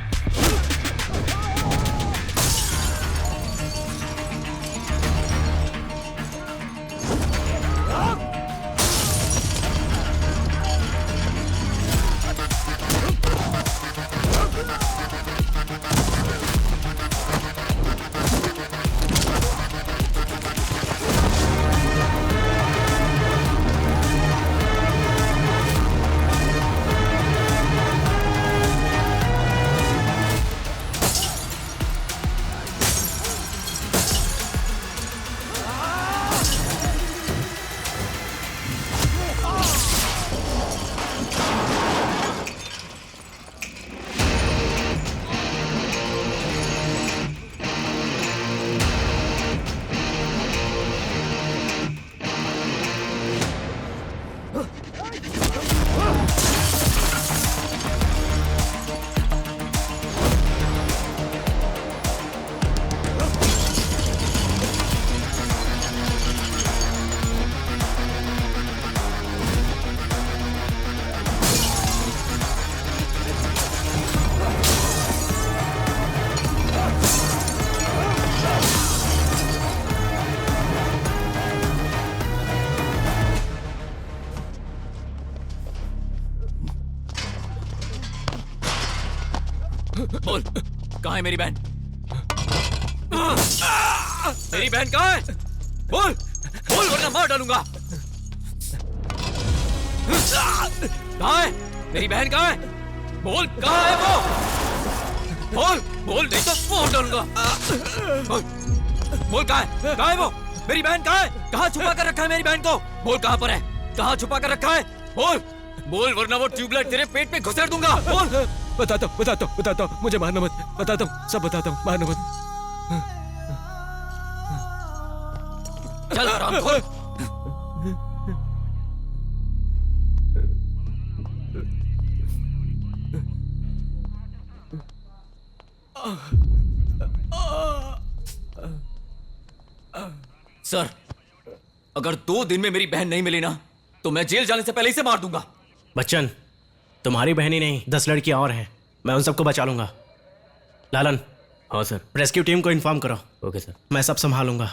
बोल, कहाँ है मेरी बहन? मेरी बहन कहाँ है? बोल, बोल वरना मार डालूंगा। कहाँ है मेरी बहन? कहाँ है? बोल, कहाँ है वो? बोल, बोल नहीं तो मार डालूंगा। बोल, बोल कहाँ है? कहाँ है वो? मेरी बहन कहाँ है? कहाँ छुपा कर रखा है मेरी बहन को? बोल कहाँ पर है? कहाँ छुपा कर रखा है? बोल, बोल वरना वो ट्यूबलाइट तेरे पेट में घुसेड़ दूंगा। बोल। बताता हूँ, मुझे मारना मत। बताता हूँ, सब बताता हूँ, मारना मत। चल हरामखोर। सर, अगर 2 दिन में मेरी बहन नहीं मिली ना, तो मैं जेल जाने से पहले इसे मार दूंगा। बच्चन, तुम्हारी बहन ही नहीं 10 लड़कियां और हैं। मैं उन सबको बचा लूंगा। लालन। हाँ सर। रेस्क्यू टीम को इन्फॉर्म करो। Okay sir. मैं सब संभालूंगा।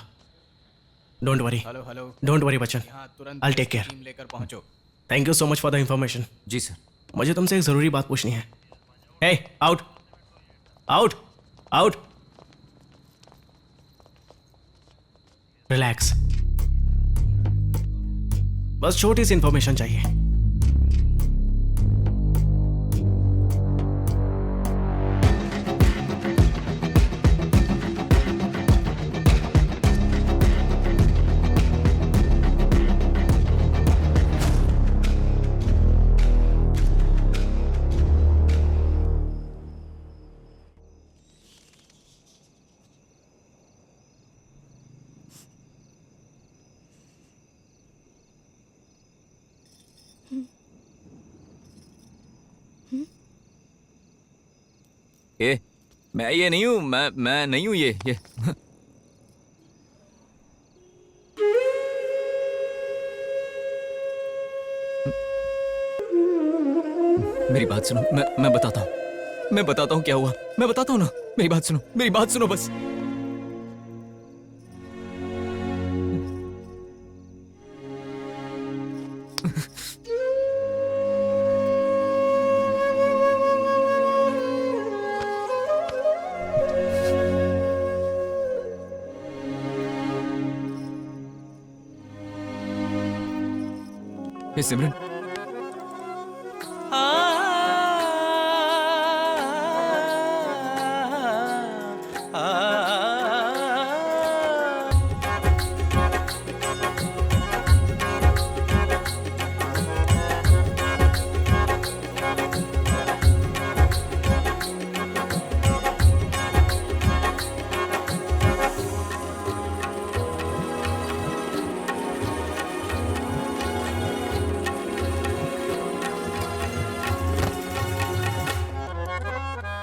Don't worry. Hello. Don't worry Bachchan. तुरंत आई टेक केयर। टीम लेकर पहुंचो। Thank you so much for the information. जी सर। मुझे तुमसे एक जरूरी बात पूछनी है। Hey, out out out. Relax, बस छोटी सी इंफॉर्मेशन चाहिए। ये मैं ये नहीं हूँ, मैं नहीं हूँ ये मेरी बात सुनो, मैं बताता हूँ क्या हुआ, मैं बताता हूँ ना। मेरी बात सुनो बस। हे सिमरन,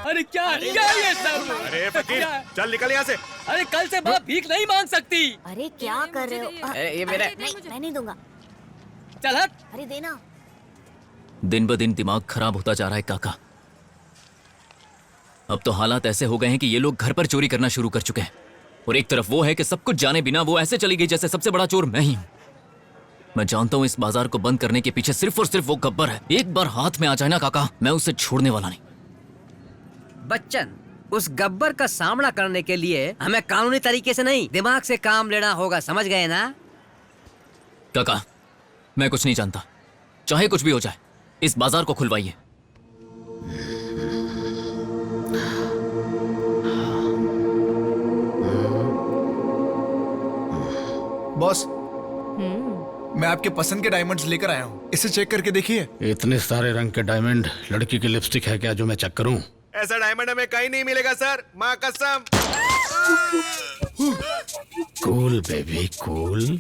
अरे क्या ये सब? अरे फकीर, चल निकल यहाँ से। अरे कल से बाप भीख नहीं मांग सकती। अरे क्या कर रहे हो? ये मेरा नहीं, मैं नहीं दूंगा। चल हट। अरे देना। दिन ब दिन दिमाग खराब होता जा रहा है काका। अब तो हालात ऐसे हो गए हैं कि ये लोग घर पर चोरी करना शुरू कर चुके हैं, और एक तरफ वो है कि सब कुछ जाने बिना वो ऐसे चली गई जैसे सबसे बड़ा चोर मैं ही हूं। मैं जानता हूं इस बाजार को बंद करने के पीछे सिर्फ और सिर्फ वो गब्बर है। एक बार हाथ में आ जाए ना काका, मैं उसे छोड़ने वाला नहीं। बच्चन, उस गब्बर का सामना करने के लिए हमें कानूनी तरीके से नहीं, दिमाग से काम लेना होगा, समझ गए ना? काका, मैं कुछ नहीं जानता, चाहे कुछ भी हो जाए, इस बाजार को खुलवाइए। बॉस, मैं आपके पसंद के डायमंड्स लेकर आया हूँ, इसे चेक करके देखिए। इतने सारे रंग के डायमंड, लड़की की लिपस्टिक है क्या जो मैं चेक करूं? ऐसा डायमंड हमें कहीं नहीं मिलेगा सर, माँ कसम। Cool baby cool.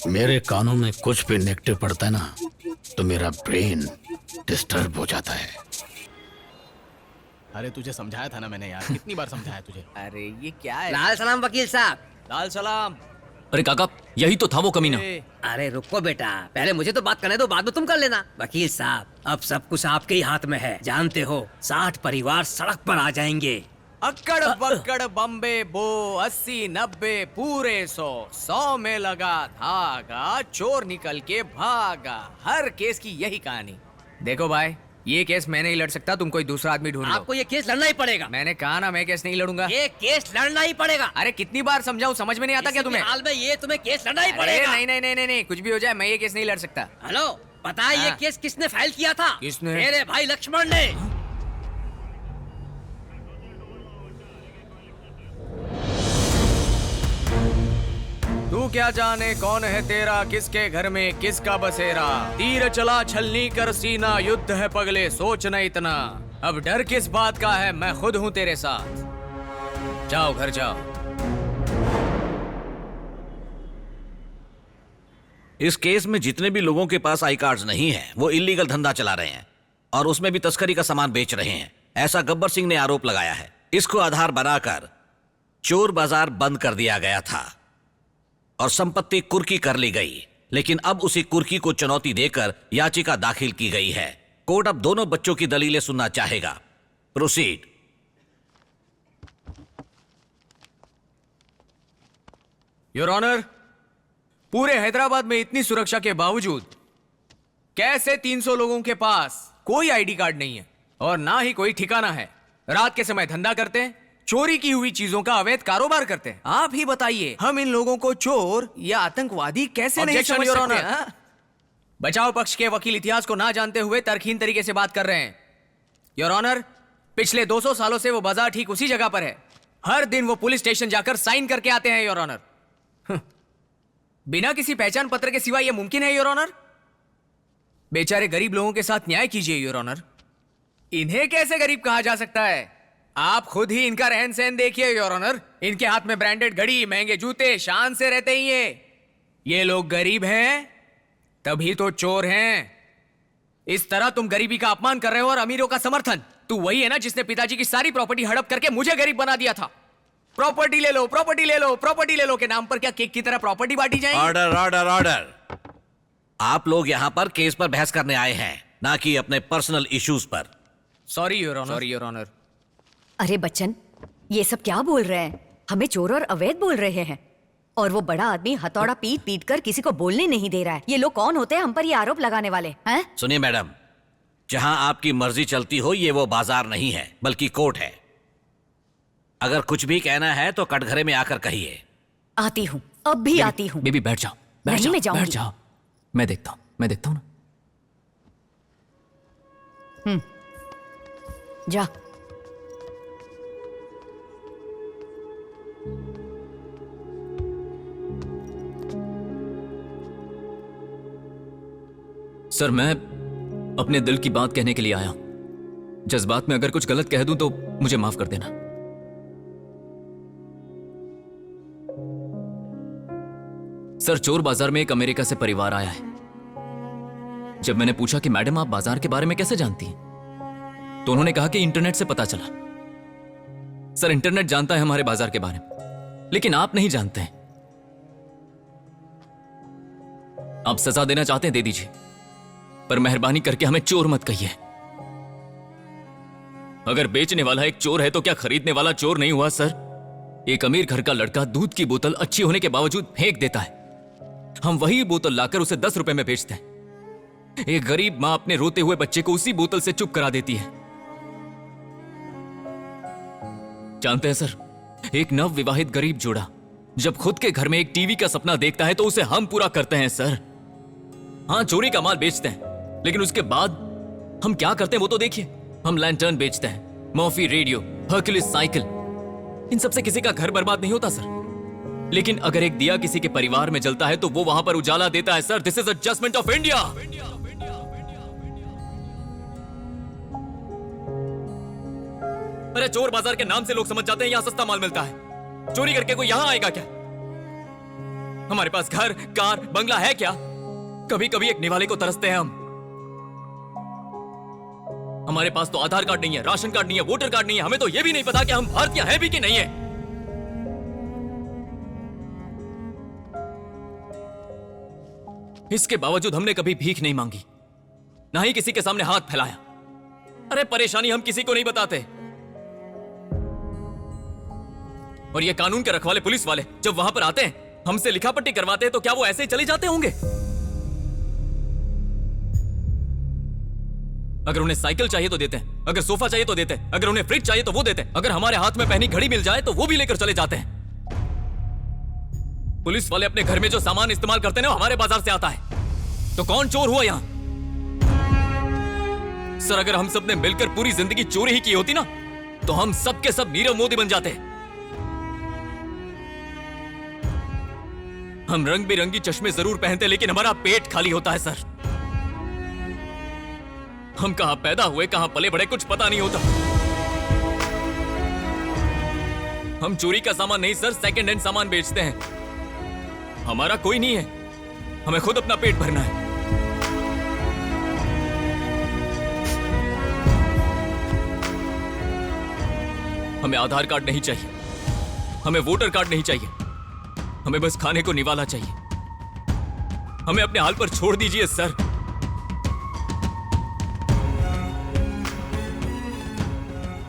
मेरे कानों में कुछ भी नेगेटिव पड़ता है ना तो मेरा ब्रेन डिस्टर्ब हो जाता है। अरे तुझे समझाया था ना मैंने यार, कितनी बार समझाया तुझे। अरे ये क्या है? लाल सलाम वकील साहब। लाल सलाम। अरे काका, यही तो था वो कमीना। अरे रुको बेटा, पहले मुझे तो बात करने दो, बाद में तुम कर लेना। वकील साहब, अब सब कुछ आपके ही हाथ में है। जानते हो 60 परिवार सड़क पर आ जाएंगे। अक्कड़ बक्कड़ बम्बे बो 80-90 पूरे 100 में लगा धागा, चोर निकल के भागा। हर केस की यही कहानी। देखो भाई, ये केस मैं नहीं लड़ सकता, तुम कोई दूसरा आदमी ढूंढ लो। आपको ये केस लड़ना ही पड़ेगा। मैंने कहा ना, मैं केस नहीं लड़ूंगा। ये केस लड़ना ही पड़ेगा। अरे कितनी बार समझाऊं, समझ में नहीं आता क्या तुम्हें? हाल में ये तुम्हें केस लड़ना ही अरे पड़ेगा। नहीं, कुछ भी हो जाए मैं ये केस नहीं लड़ सकता। हेलो, पता है ये केस किसने फाइल किया था? किसने? मेरे भाई लक्ष्मण ने। तू क्या जाने कौन है तेरा, किसके घर में किसका बसेरा। तीर चला छलनी कर सीना, युद्ध है पगले सोच न इतना। अब डर किस बात का है, मैं खुद हूँ तेरे साथ। जाओ घर जाओ। इस केस में जितने भी लोगों के पास आई कार्ड्स नहीं हैं, वो इलीगल धंधा चला रहे हैं और उसमें भी तस्करी का सामान बेच रहे हैं। ऐसा गब्बर सिंह ने आरोप लगाया है। इसको आधार बनाकर चोर बाजार बंद कर दिया गया था और संपत्ति कुर्की कर ली गई, लेकिन अब उसी कुर्की को चुनौती देकर याचिका दाखिल की गई है। कोर्ट अब दोनों बच्चों की दलीलें सुनना चाहेगा। प्रोसीड। योर ऑनर, पूरे हैदराबाद में इतनी सुरक्षा के बावजूद कैसे 300 लोगों के पास कोई आईडी कार्ड नहीं है और ना ही कोई ठिकाना है। रात के समय धंधा करते हैं, चोरी की हुई चीजों का अवैध कारोबार करते हैं। आप ही बताइए, हम इन लोगों को चोर या आतंकवादी कैसे नहीं Objection, समझ Your सकते? Honor. हाँ? बचाव पक्ष के वकील इतिहास को ना जानते हुए तर्कहीन तरीके से बात कर रहे हैं। योर ऑनर, पिछले 200 सालों से वो बाजार ठीक उसी जगह पर है। हर दिन वो पुलिस स्टेशन जाकर साइन करके आते हैं योर ऑनर। बिना किसी पहचान पत्र के सिवा यह मुमकिन है योर ऑनर? बेचारे गरीब लोगों के साथ न्याय कीजिए योर ऑनर। इन्हें कैसे गरीब कहा जा सकता है? आप खुद ही इनका रहन सहन देखिए योर ऑनर। इनके हाथ में ब्रांडेड घड़ी, महंगे जूते, शान से रहते ही ये लोग गरीब हैं तभी तो चोर हैं। इस तरह तुम गरीबी का अपमान कर रहे हो और अमीरों का समर्थन। तू वही है ना जिसने पिताजी की सारी प्रॉपर्टी हड़प करके मुझे गरीब बना दिया था। प्रॉपर्टी ले लो, प्रॉपर्टी ले लो, प्रॉपर्टी ले लो के नाम पर क्या केक की तरह प्रॉपर्टी बांटी जाएगी? Order order order. आप लोग यहाँ पर केस पर बहस करने आए हैं, ना कि अपने पर्सनल इश्यूज पर। Sorry your honour. Sorry your honour. अरे बच्चन, ये सब क्या बोल रहे हैं? हमें चोर और अवैध बोल रहे हैं और वो बड़ा आदमी हथौड़ा पीट पीट कर किसी को बोलने नहीं दे रहा है। ये लोग कौन होते हैं हम पर ये आरोप लगाने वाले हैं? सुनिए मैडम, जहां आपकी मर्जी चलती हो ये वो बाजार नहीं है बल्कि कोर्ट है। अगर कुछ भी कहना है तो कटघरे में आकर कहिए। आती हूँ, अब भी आती हूँ। बेबी बैठ जाओ, बैठ नहीं, जाओ, मैं जाऊंगी। बैठ जाओ। मैं देखता हूँ ना। जा। सर, मैं अपने दिल की बात कहने के लिए आया हूं। जज्बात में अगर कुछ गलत कह दूं तो मुझे माफ कर देना। सर, चोर बाजार में एक अमेरिका से परिवार आया है। जब मैंने पूछा कि मैडम आप बाजार के बारे में कैसे जानती हैं, तो उन्होंने कहा कि इंटरनेट से पता चला। सर, इंटरनेट जानता है हमारे बाजार के बारे में, लेकिन आप नहीं जानते हैं। आप सजा देना चाहते हैं, दे दीजिए, पर मेहरबानी करके हमें चोर मत कहिए। अगर बेचने वाला एक चोर है तो क्या खरीदने वाला चोर नहीं हुआ? सर, एक अमीर घर का लड़का दूध की बोतल अच्छी होने के बावजूद फेंक देता है। हम वही बोतल लाकर उसे 10 रुपए में बेचते हैं। एक गरीब मां अपने रोते हुए बच्चे को उसी बोतल से चुप करा देती है। जानते हैं सर, एक नव विवाहित गरीब जोड़ा जब खुद के घर में एक टीवी का सपना देखता है तो उसे हम पूरा करते हैं। सर, हाँ, चोरी का माल बेचते हैं, लेकिन उसके बाद हम क्या करते हैं वो तो देखिए। हम लैंटर्न बेचते हैं, मॉफी रेडियो, हर्क्यूलिस साइकिल। इन सबसे किसी का घर बर्बाद नहीं होता सर, लेकिन अगर एक दिया किसी के परिवार में जलता है तो वो वहां पर उजाला देता है। Sir, this is adjustment of India. अरे, चोर बाजार के नाम से लोग समझ जाते हैं यहां सस्ता माल मिलता है। चोरी करके कोई यहां आएगा क्या? हमारे पास घर, कार, बंगला है क्या? कभी कभी एक निवाले को तरसते हैं हम। हमारे पास तो आधार कार्ड नहीं है, राशन कार्ड नहीं है, वोटर कार्ड नहीं है। हमें तो यह भी नहीं पता कि हम भारतीय हैं भी कि नहीं है। इसके बावजूद हमने कभी भीख नहीं मांगी, ना ही किसी के सामने हाथ फैलाया। अरे, परेशानी हम किसी को नहीं बताते। और ये कानून के रखवाले पुलिस वाले जब वहां पर आते हैं, हमसे लिखा पट्टी करवाते हैं, तो क्या वो ऐसे ही चले जाते होंगे? अगर उन्हें साइकिल चाहिए तो देते हैं, अगर सोफा चाहिए तो देते हैं, अगर उन्हें फ्रिज चाहिए तो वो देते हैं, अगर हमारे हाथ में पहनी घड़ी मिल जाए तो वो भी लेकर चले जाते हैं। पुलिस वाले अपने घर में जो सामान इस्तेमाल करते हैं ना, हमारे बाजार से आता है। तो कौन चोर हुआ यहां? सर, अगर हम सब ने मिलकर पूरी जिंदगी चोरी ही की होती ना, तो हम सब के सब नीरव मोदी बन जाते। हम रंग बिरंगी चश्मे जरूर पहनते, लेकिन हमारा पेट खाली होता है सर। हम कहां पैदा हुए, कहां पले बड़े, कुछ पता नहीं होता। हम चोरी का सामान नहीं सर, सेकंड हैंड सामान बेचते हैं। हमारा कोई नहीं है, हमें खुद अपना पेट भरना है। हमें आधार कार्ड नहीं चाहिए, हमें वोटर कार्ड नहीं चाहिए, हमें बस खाने को निवाला चाहिए। हमें अपने हाल पर छोड़ दीजिए सर।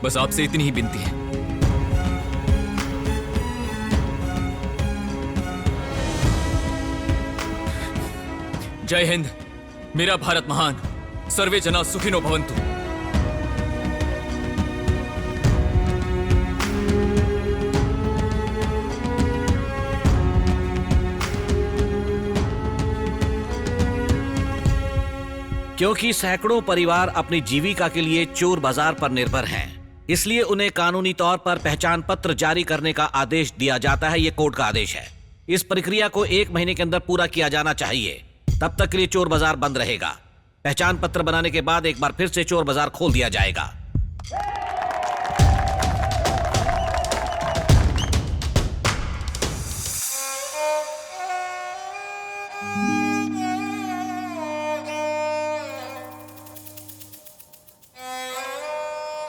बस आपसे इतनी ही विनती है। जय हिंद, मेरा भारत महान, सर्वे जना सुखिनो भवन्तु। क्योंकि सैकड़ों परिवार अपनी जीविका के लिए चोर बाजार पर निर्भर हैं। इसलिए उन्हें कानूनी तौर पर पहचान पत्र जारी करने का आदेश दिया जाता है। ये कोर्ट का आदेश है। इस प्रक्रिया को 1 महीने के अंदर पूरा किया जाना चाहिए। तब तक के लिए चोर बाजार बंद रहेगा। पहचान पत्र बनाने के बाद एक बार फिर से चोर बाजार खोल दिया जाएगा।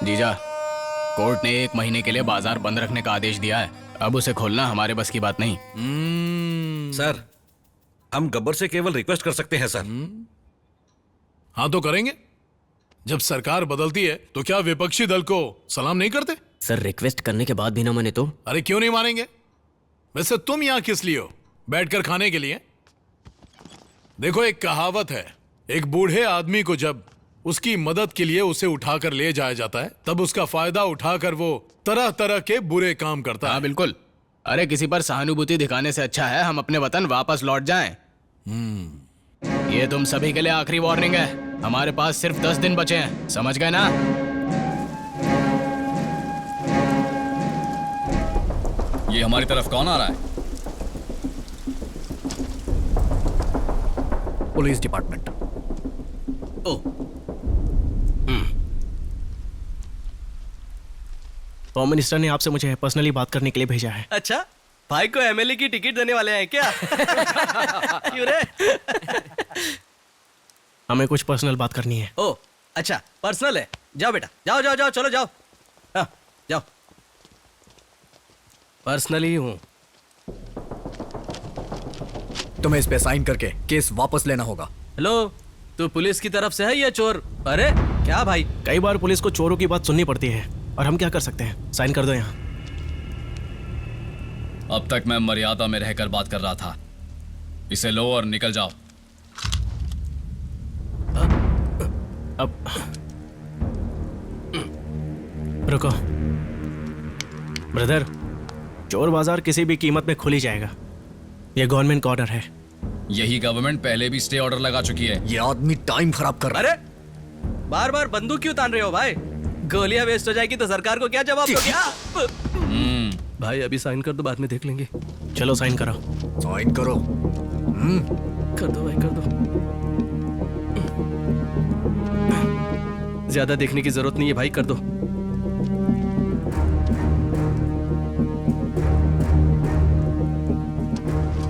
जीजा, कोर्ट ने 1 महीने के लिए बाजार बंद रखने का आदेश दिया है। अब उसे खोलना हमारे बस की बात नहीं। सर, हम गब्बर से केवल रिक्वेस्ट कर सकते हैं सर। हाँ तो करेंगे। जब सरकार बदलती है तो क्या विपक्षी दल को सलाम नहीं करते? सर, रिक्वेस्ट करने के बाद भी ना माने तो? अरे क्यों नहीं मानेंगे? वैसे तुम यहाँ किस लिए हो? बैठकर खाने के लिए? देखो, एक कहावत है, एक बूढ़े आदमी को जब उसकी मदद के लिए उसे उठाकर ले जाया जाता है, तब उसका फायदा उठाकर वो तरह तरह के बुरे काम करता है। हाँ बिल्कुल। अरे किसी पर सहानुभूति दिखाने से अच्छा है हम अपने वतन वापस लौट जाएं। ये तुम सभी के लिए आखिरी वार्निंग है। हमारे पास सिर्फ 10 दिन बचे हैं, समझ गए ना? ये हमारी तरफ कौन आ रहा है? Police department. होम मिनिस्टर ने आपसे मुझे पर्सनली बात करने के लिए भेजा है। अच्छा, भाई को एमएलए की टिकट देने वाले हैं क्या? क्यों रे? हमें कुछ पर्सनल बात करनी है। ओ, अच्छा, पर्सनल है। जाओ बेटा, जाओ जाओ जाओ, चलो जाओ। हाँ, जाओ। पर्सनली हूँ। तुम्हें इस पे साइन करके केस वापस लेना होगा। हेलो, तू पुलिस की तरफ से है या चोर? अरे क्या भाई? कई बार पुलिस को चोरों की बात सुननी पड़ती है, और हम क्या कर सकते हैं? साइन कर दो यहाँ। अब तक मैं मर्यादा में रहकर बात कर रहा था। इसे लो और निकल जाओ। अब रुको ब्रदर, चोर बाजार किसी भी कीमत में खुली जाएगा। यह गवर्नमेंट का ऑर्डर है। यही गवर्नमेंट पहले भी स्टे ऑर्डर लगा चुकी है। ये आदमी टाइम खराब कर रहा है। अरे बार बार बंदूक क्यों तान रहे हो भाई? गोलियां वेस्ट हो जाएगी तो सरकार को क्या जवाब दोगे? भाई अभी साइन कर दो, बाद में देख लेंगे। चलो साइन करो। साइन करो। कर दो भाई, कर दो। ज्यादा देखने की जरूरत नहीं है भाई, कर दो।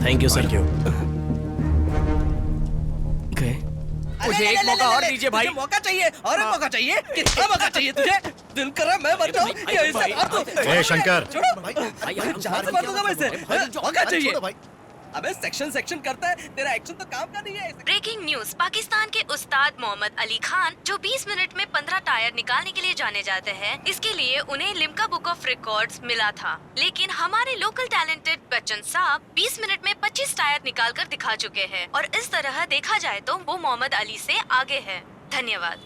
Thank you sir. मुझे एक मौका और दीजिए भाई। मौका चाहिए और मौका चाहिए। कितना मौका चाहिए तुझे? दिल कर रहा मैं मर जाऊं या इसे मार दूं? ए शंकर, जहां से मार दूंगा मैं इसे। मौका चाहिए। अबे सेक्शन करता है, तेरा एक्शन तो काम का नहीं है। Breaking news. पाकिस्तान के उस्ताद मोहम्मद अली खान, जो 20 मिनट में 15 टायर निकालने के लिए जाने जाते हैं, इसके लिए उन्हें लिम्का बुक ऑफ रिकॉर्ड्स मिला था। लेकिन हमारे लोकल टैलेंटेड बच्चन साहब 20 मिनट में 25 टायर निकाल कर दिखा चुके हैं, और इस तरह देखा जाए तो वो मोहम्मद अली से आगे है। धन्यवाद।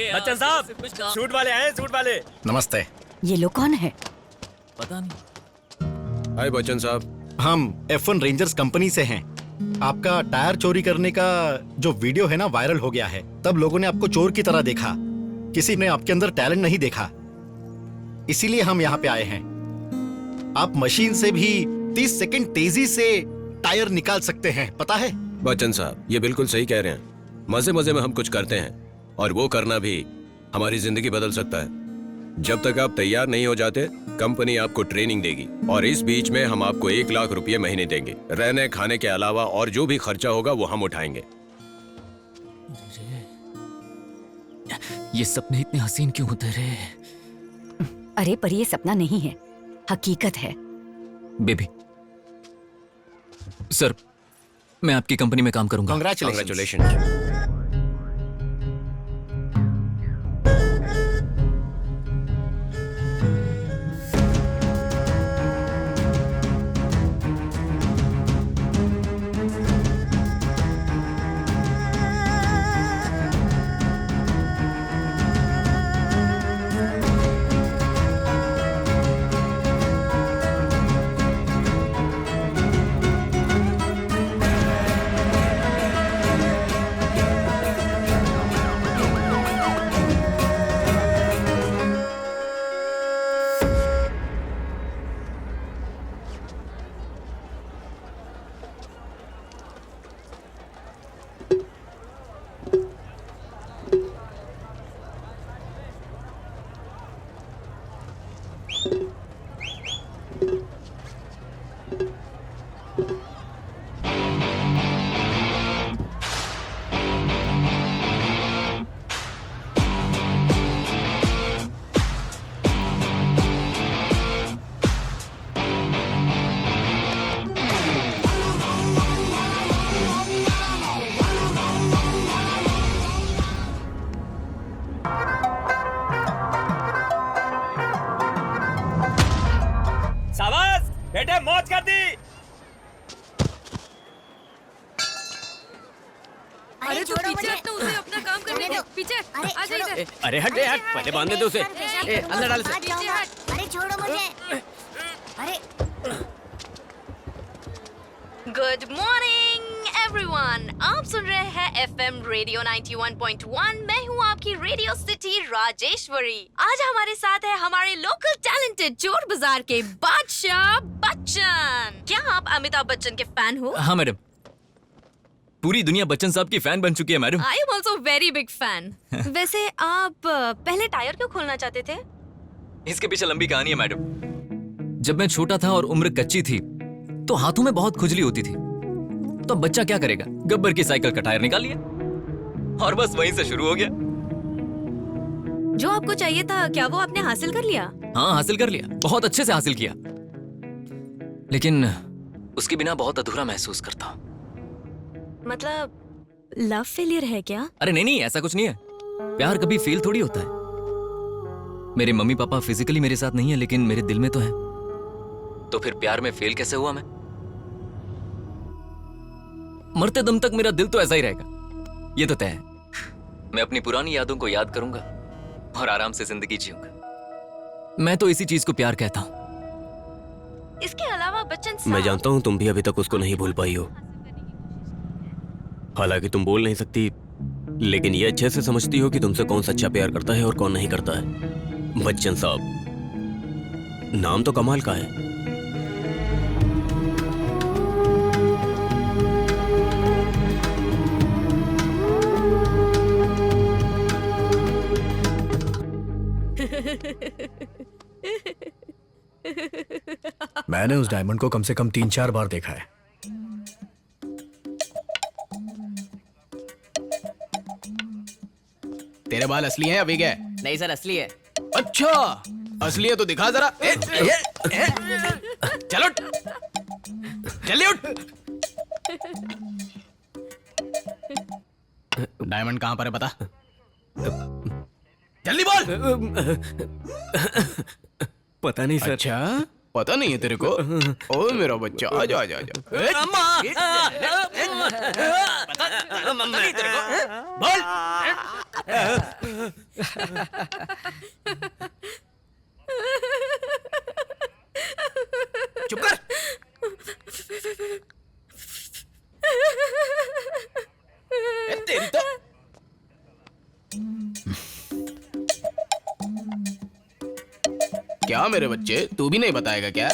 बच्चन साहब, सूट वाले आए, सूट वाले। नमस्ते। ये लोग कौन है? पता नहीं। हाय बच्चन साहब। हम F1 रेंजर्स कंपनी से हैं। आपका टायर चोरी करने का जो वीडियो है ना, वायरल हो गया है। तब लोगों ने आपको चोर की तरह देखा, किसी ने आपके अंदर टैलेंट नहीं देखा। इसीलिए हम यहाँ पे आए हैं। आप मशीन से भी 30 सेकंड तेजी से टायर निकाल सकते हैं, पता है? बच्चन साहब, ये बिल्कुल सही कह रहे हैं। मजे मजे में हम कुछ करते हैं, और वो करना भी हमारी जिंदगी बदल सकता है। जब तक आप तैयार नहीं हो जाते, कंपनी आपको ट्रेनिंग देगी, और इस बीच में हम आपको 1 लाख रुपए महीने देंगे। रहने खाने के अलावा और जो भी खर्चा होगा वो हम उठाएंगे। ये सपने इतने हसीन क्यों होते रहे? अरे पर ये सपना नहीं है, हकीकत है। बेबी सर, मैं आपकी कंपनी में काम करूंगा। कांग्रेचुलेशन। अरे तो पीछे हट तो उसे अपना काम करने दे। पीछे आ जा इधर। अरे हट रे, हट, पहले बांधने दे उसे। अंदर डाल इसे। पीछे हट। अरे छोड़ो मुझे। अरे गुड मॉर्निंग एवरीवन, आप सुन रहे हैं एफएम रेडियो 91.1। मैं हूँ आपकी रेडियो सिटी राजेश्वरी। आज हमारे साथ है हमारे लोकल टैलेंटेड चोर बाजार के बादशाह बच्चन। क्या आप अमिताभ बच्चन के फैन हो? हाँ मैडम, पूरी दुनिया बच्चन साहब की फैन बन चुकी है madam. I am also very big fan. वैसे आप पहले टायर क्यों खोलना चाहते थे? इसके पीछे लंबी कहानी है मैडम। जब मैं छोटा था और उम्र कच्ची थी तो हाथों में बहुत खुजली होती थी, तो बच्चा क्या करेगा, गब्बर की साइकिल का टायर निकाल लिया और बस वहीं से शुरू हो गया। जो आपको चाहिए था क्या वो आपने हासिल कर लिया? हाँ हासिल कर लिया, बहुत अच्छे से हासिल किया, लेकिन उसके बिना बहुत अधूरा महसूस करता हूँ। मतलब लव फेलियर है क्या? अरे नहीं नहीं, ऐसा कुछ नहीं है। प्यार कभी फेल थोड़ी होता है। मेरे मम्मी पापा फिजिकली मेरे साथ नहीं है, लेकिन मेरे दिल में तो है। तो फिर प्यार में फेल कैसे हुआ मैं? मरते दम तक मेरा दिल तो ऐसा ही रहेगा, ये तो तय है। मैं अपनी पुरानी यादों को याद करूंगा और आराम से जिंदगी जीऊंगा। मैं तो इसी चीज को प्यार कहता हूं। इसके अलावा बच्चन साहब, मैं जानता हूँ तुम भी अभी तक उसको नहीं भूल पाई हो। हालांकि तुम बोल नहीं सकती, लेकिन ये अच्छे से समझती हो कि तुमसे कौन सच्चा प्यार करता है और कौन नहीं करता है। बच्चन साहब, नाम तो कमाल का है। मैंने उस डायमंड को कम से कम 3-4 बार देखा है। तेरे बाल असली हैं या बिग है? नहीं सर, असली है। अच्छा असली है तो दिखा जरा। चलो जल्दी उठ। डायमंड कहाँ पर है बता, जल्दी बोल। पता नहीं सर। अच्छा पता नहीं है तेरे को? ओ मेरा बच्चा, आजा आजा आजा। बोल। चुप कर। तेरी तो क्या मेरे बच्चे, तू भी नहीं बताएगा क्या?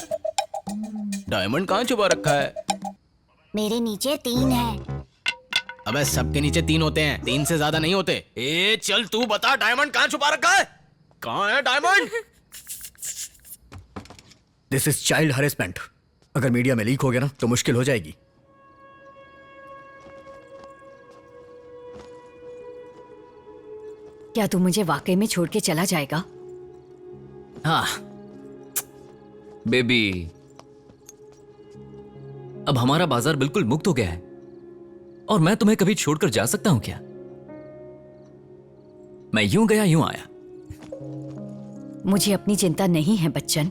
डायमंड कहाँ छुपा रखा है? मेरे नीचे 3 है। अबे सबके नीचे 3 होते हैं, 3 से ज्यादा नहीं होते। ए चल तू बता, डायमंड कहाँ छुपा रखा है? कहाँ है diamond? This is child harassment. अगर मीडिया में लीक हो गया ना तो मुश्किल हो जाएगी। क्या तू मुझे वाकई में छोड़ के चला जाएगा? हाँ बेबी, अब हमारा बाजार बिल्कुल मुक्त हो गया है और मैं तुम्हें कभी छोड़कर जा सकता हूं क्या? मैं यूं गया यूं आया। मुझे अपनी चिंता नहीं है बच्चन।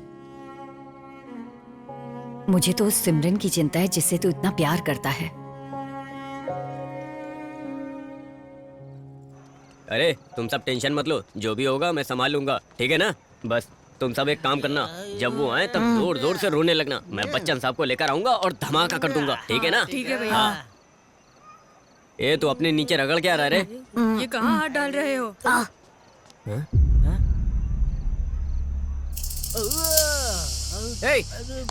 मुझे तो उस सिमरन की चिंता है जिससे तू इतना प्यार करता है। अरे तुम सब टेंशन मत लो, जो भी होगा मैं संभाल लूंगा, ठीक है ना? बस तुम सब एक काम करना, जब वो आए तब जोर जोर से रोने लगना। मैं बच्चन साहब को लेकर आऊंगा और धमाका कर दूंगा, ठीक है ना? ठीक है भैया। हाँ। ए तो अपने नीचे रगड़ क्या रहा रे? ये कहाँ हाथ डाल रहे हो?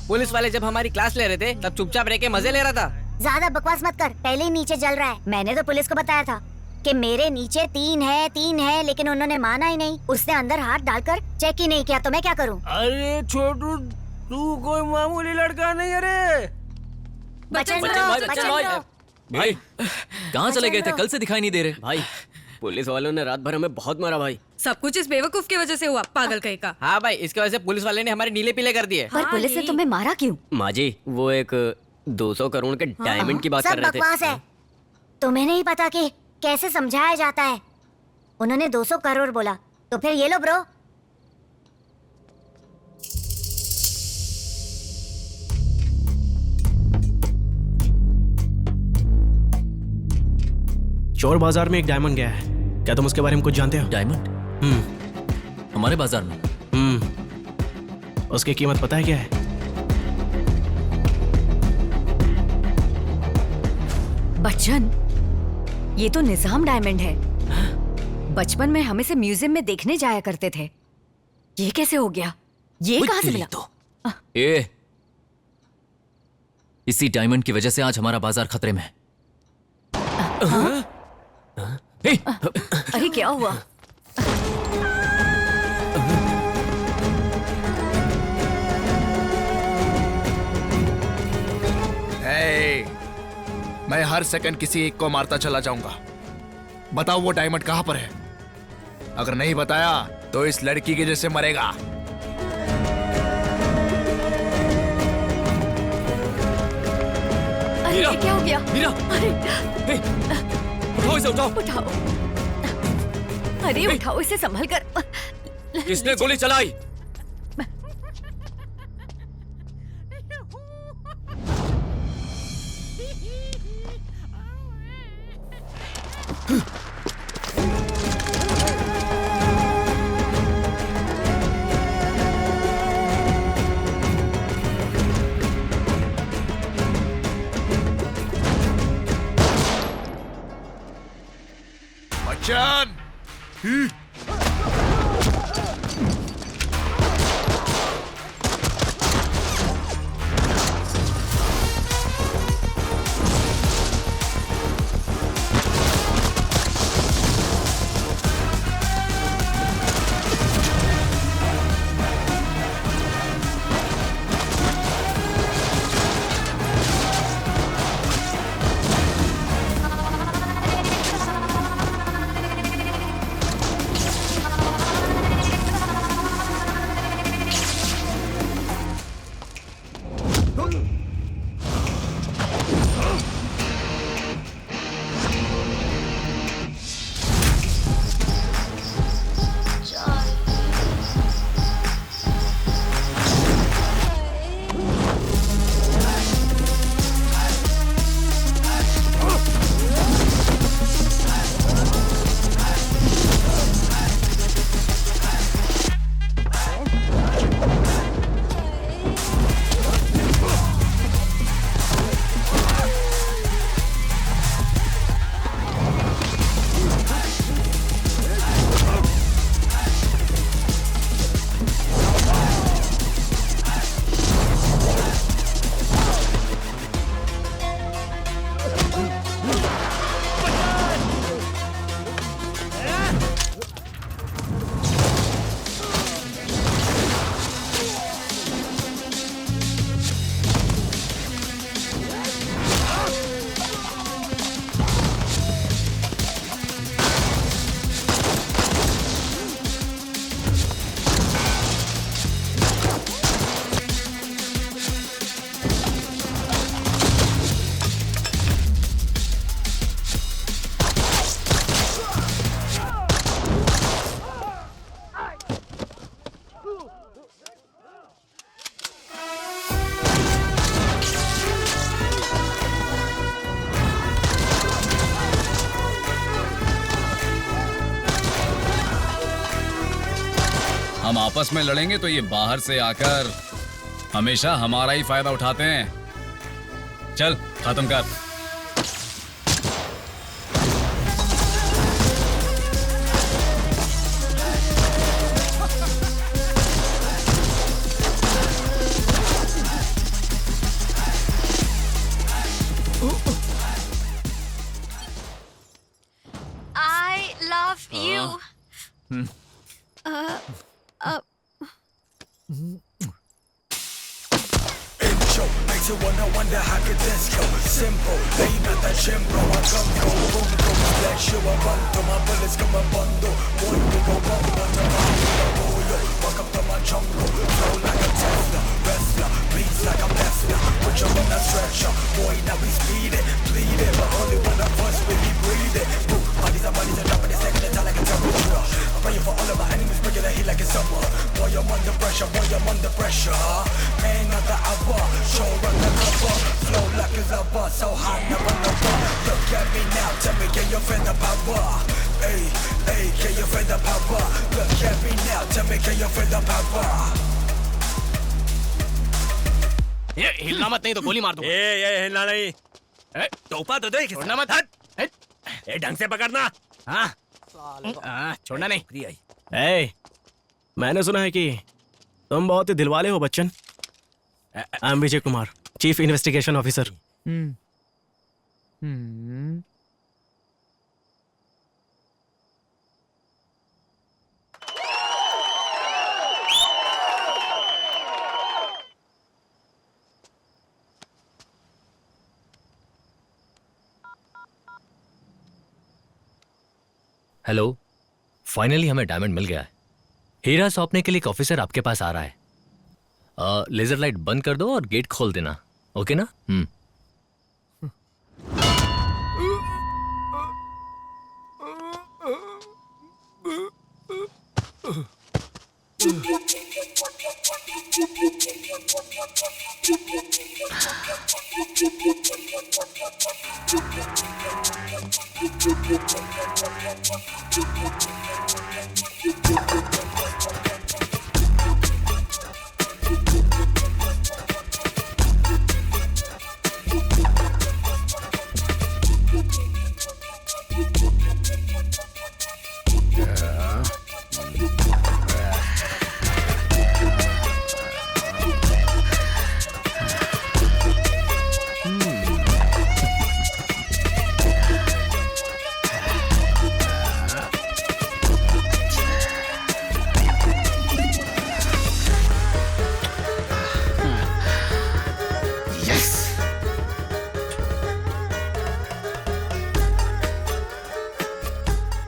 पुलिस वाले जब हमारी क्लास ले रहे थे तब चुपचाप रह के मजे ले रहा था। ज्यादा बकवास मत कर, पहले ही नीचे जल रहा है। मैंने तो पुलिस को बताया था कि मेरे नीचे 3 है, लेकिन उन्होंने माना ही नहीं। उसने अंदर हाथ डालकर चेक ही नहीं किया, तो मैं क्या करूं? अरे छोटू, तू कोई मामूली लड़का नहीं है रे। बच्चन भाई कहाँ चले गए थे? कल से दिखाई नहीं दे रहे। भाई पुलिस वालों ने रात भर हमें बहुत मारा भाई। सब कुछ इस बेवकूफ की वजह से हुआ, पागल कहीं का। हाँ भाई, इसकी वजह से पुलिस वाले ने हमारे नीले पीले कर दिए। पर पुलिस ने तुम्हें मारा क्यों? माँ जी, वो एक 200 करोड़ के डायमंड की बात कर सब रहे थे। बकवास है। तुम्हें नहीं पता कि कैसे समझाया जाता है। उन्होंने 200 करोड़ बोला, तो फिर ये लो ब्रो। चोर बाजार में एक डायमंड गया है, क्या तुम उसके बारे में कुछ जानते हो? डायमंड? हमारे बाजार में? उसकी कीमत पता है क्या है? बच्चन, ये तो निजाम डायमंड है। बचपन में हम इसे म्यूजियम में देखने जाया करते थे। ये कैसे हो गया? ये कहां से मिला? ए, इसी डायमंड की वजह से आज हमारा बाजार खतरे में है। अरे क्या हुआ? मैं हर सेकंड किसी एक को मारता चला जाऊंगा। बताओ वो डायमंड कहां पर है? अगर नहीं बताया तो इस लड़की के जैसे मरेगा। अरे ये क्या हो गया? मीरा! अरे उठाओ इसे, उठाओ। उठाओ। अरे उठाओ इसे, संभल कर। किसने गोली चलाई? बच्चन! हम आपस में लड़ेंगे तो ये बाहर से आकर हमेशा हमारा ही फायदा उठाते हैं। चल खत्म कर। I love you. Makes you wanna wonder how could this go? Simple, they not that chimbo. I come go, boom, boom, flash you a run to my bullets come a bundle. One we go bum, one to my yo. Walk up to my jungle, flow like a Tesla, wrestler, beats like a Tesla. Put you on a stretcher, boy now we speed it, bleed it, but only one of us really breathe it. Bodies are dropping the second attack like a temperature. I'm praying for all of my enemies, breaking the heat like it's summer. Boy I'm under pressure, boy I'm under pressure. Man of the hour, show run the cover, flow like a lover, so high never lower. Look at me now, tell me can can you feel the power? Hey, hey, can you feel the power? Look at me now, tell me can you feel the power? ये हिलना मत, नहीं तो गोली मार दूंगा। ये हिलना नहीं। टोपा तो दे। छोड़ना मत। ये ढंग से पकड़ना। हाँ, छोड़ना नहीं। ए, मैंने सुना है कि तुम बहुत ही दिलवाले हो Bachchan. I am Vijay Kumar, chief investigation officer. Hello, finally हमें डायमंड मिल गया है। हीरा सौंपने के लिए एक ऑफिसर आपके पास आ रहा है। लेजर लाइट बंद कर दो और गेट खोल देना, ओके ना?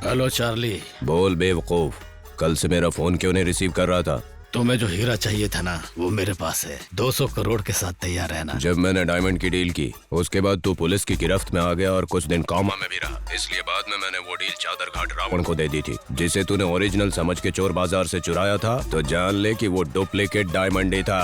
Hello Charlie. बोल बेवकूफ, कल से मेरा फोन क्यों नहीं रिसीव कर रहा था? तुम्हें जो हीरा चाहिए था ना, वो मेरे पास है। 200 करोड़ के साथ तैयार रहना। जब मैंने डायमंड की डील की, उसके बाद तू पुलिस की गिरफ्त में आ गया और कुछ दिन कॉमा में भी रहा। इसलिए बाद में मैंने वो डील चादर घाट रावण को दे दी थी, जिसे तूने ओरिजिनल समझ के चोर बाजार से चुराया था। तो जान ले कि वो डुप्लीकेट डायमंड ही था।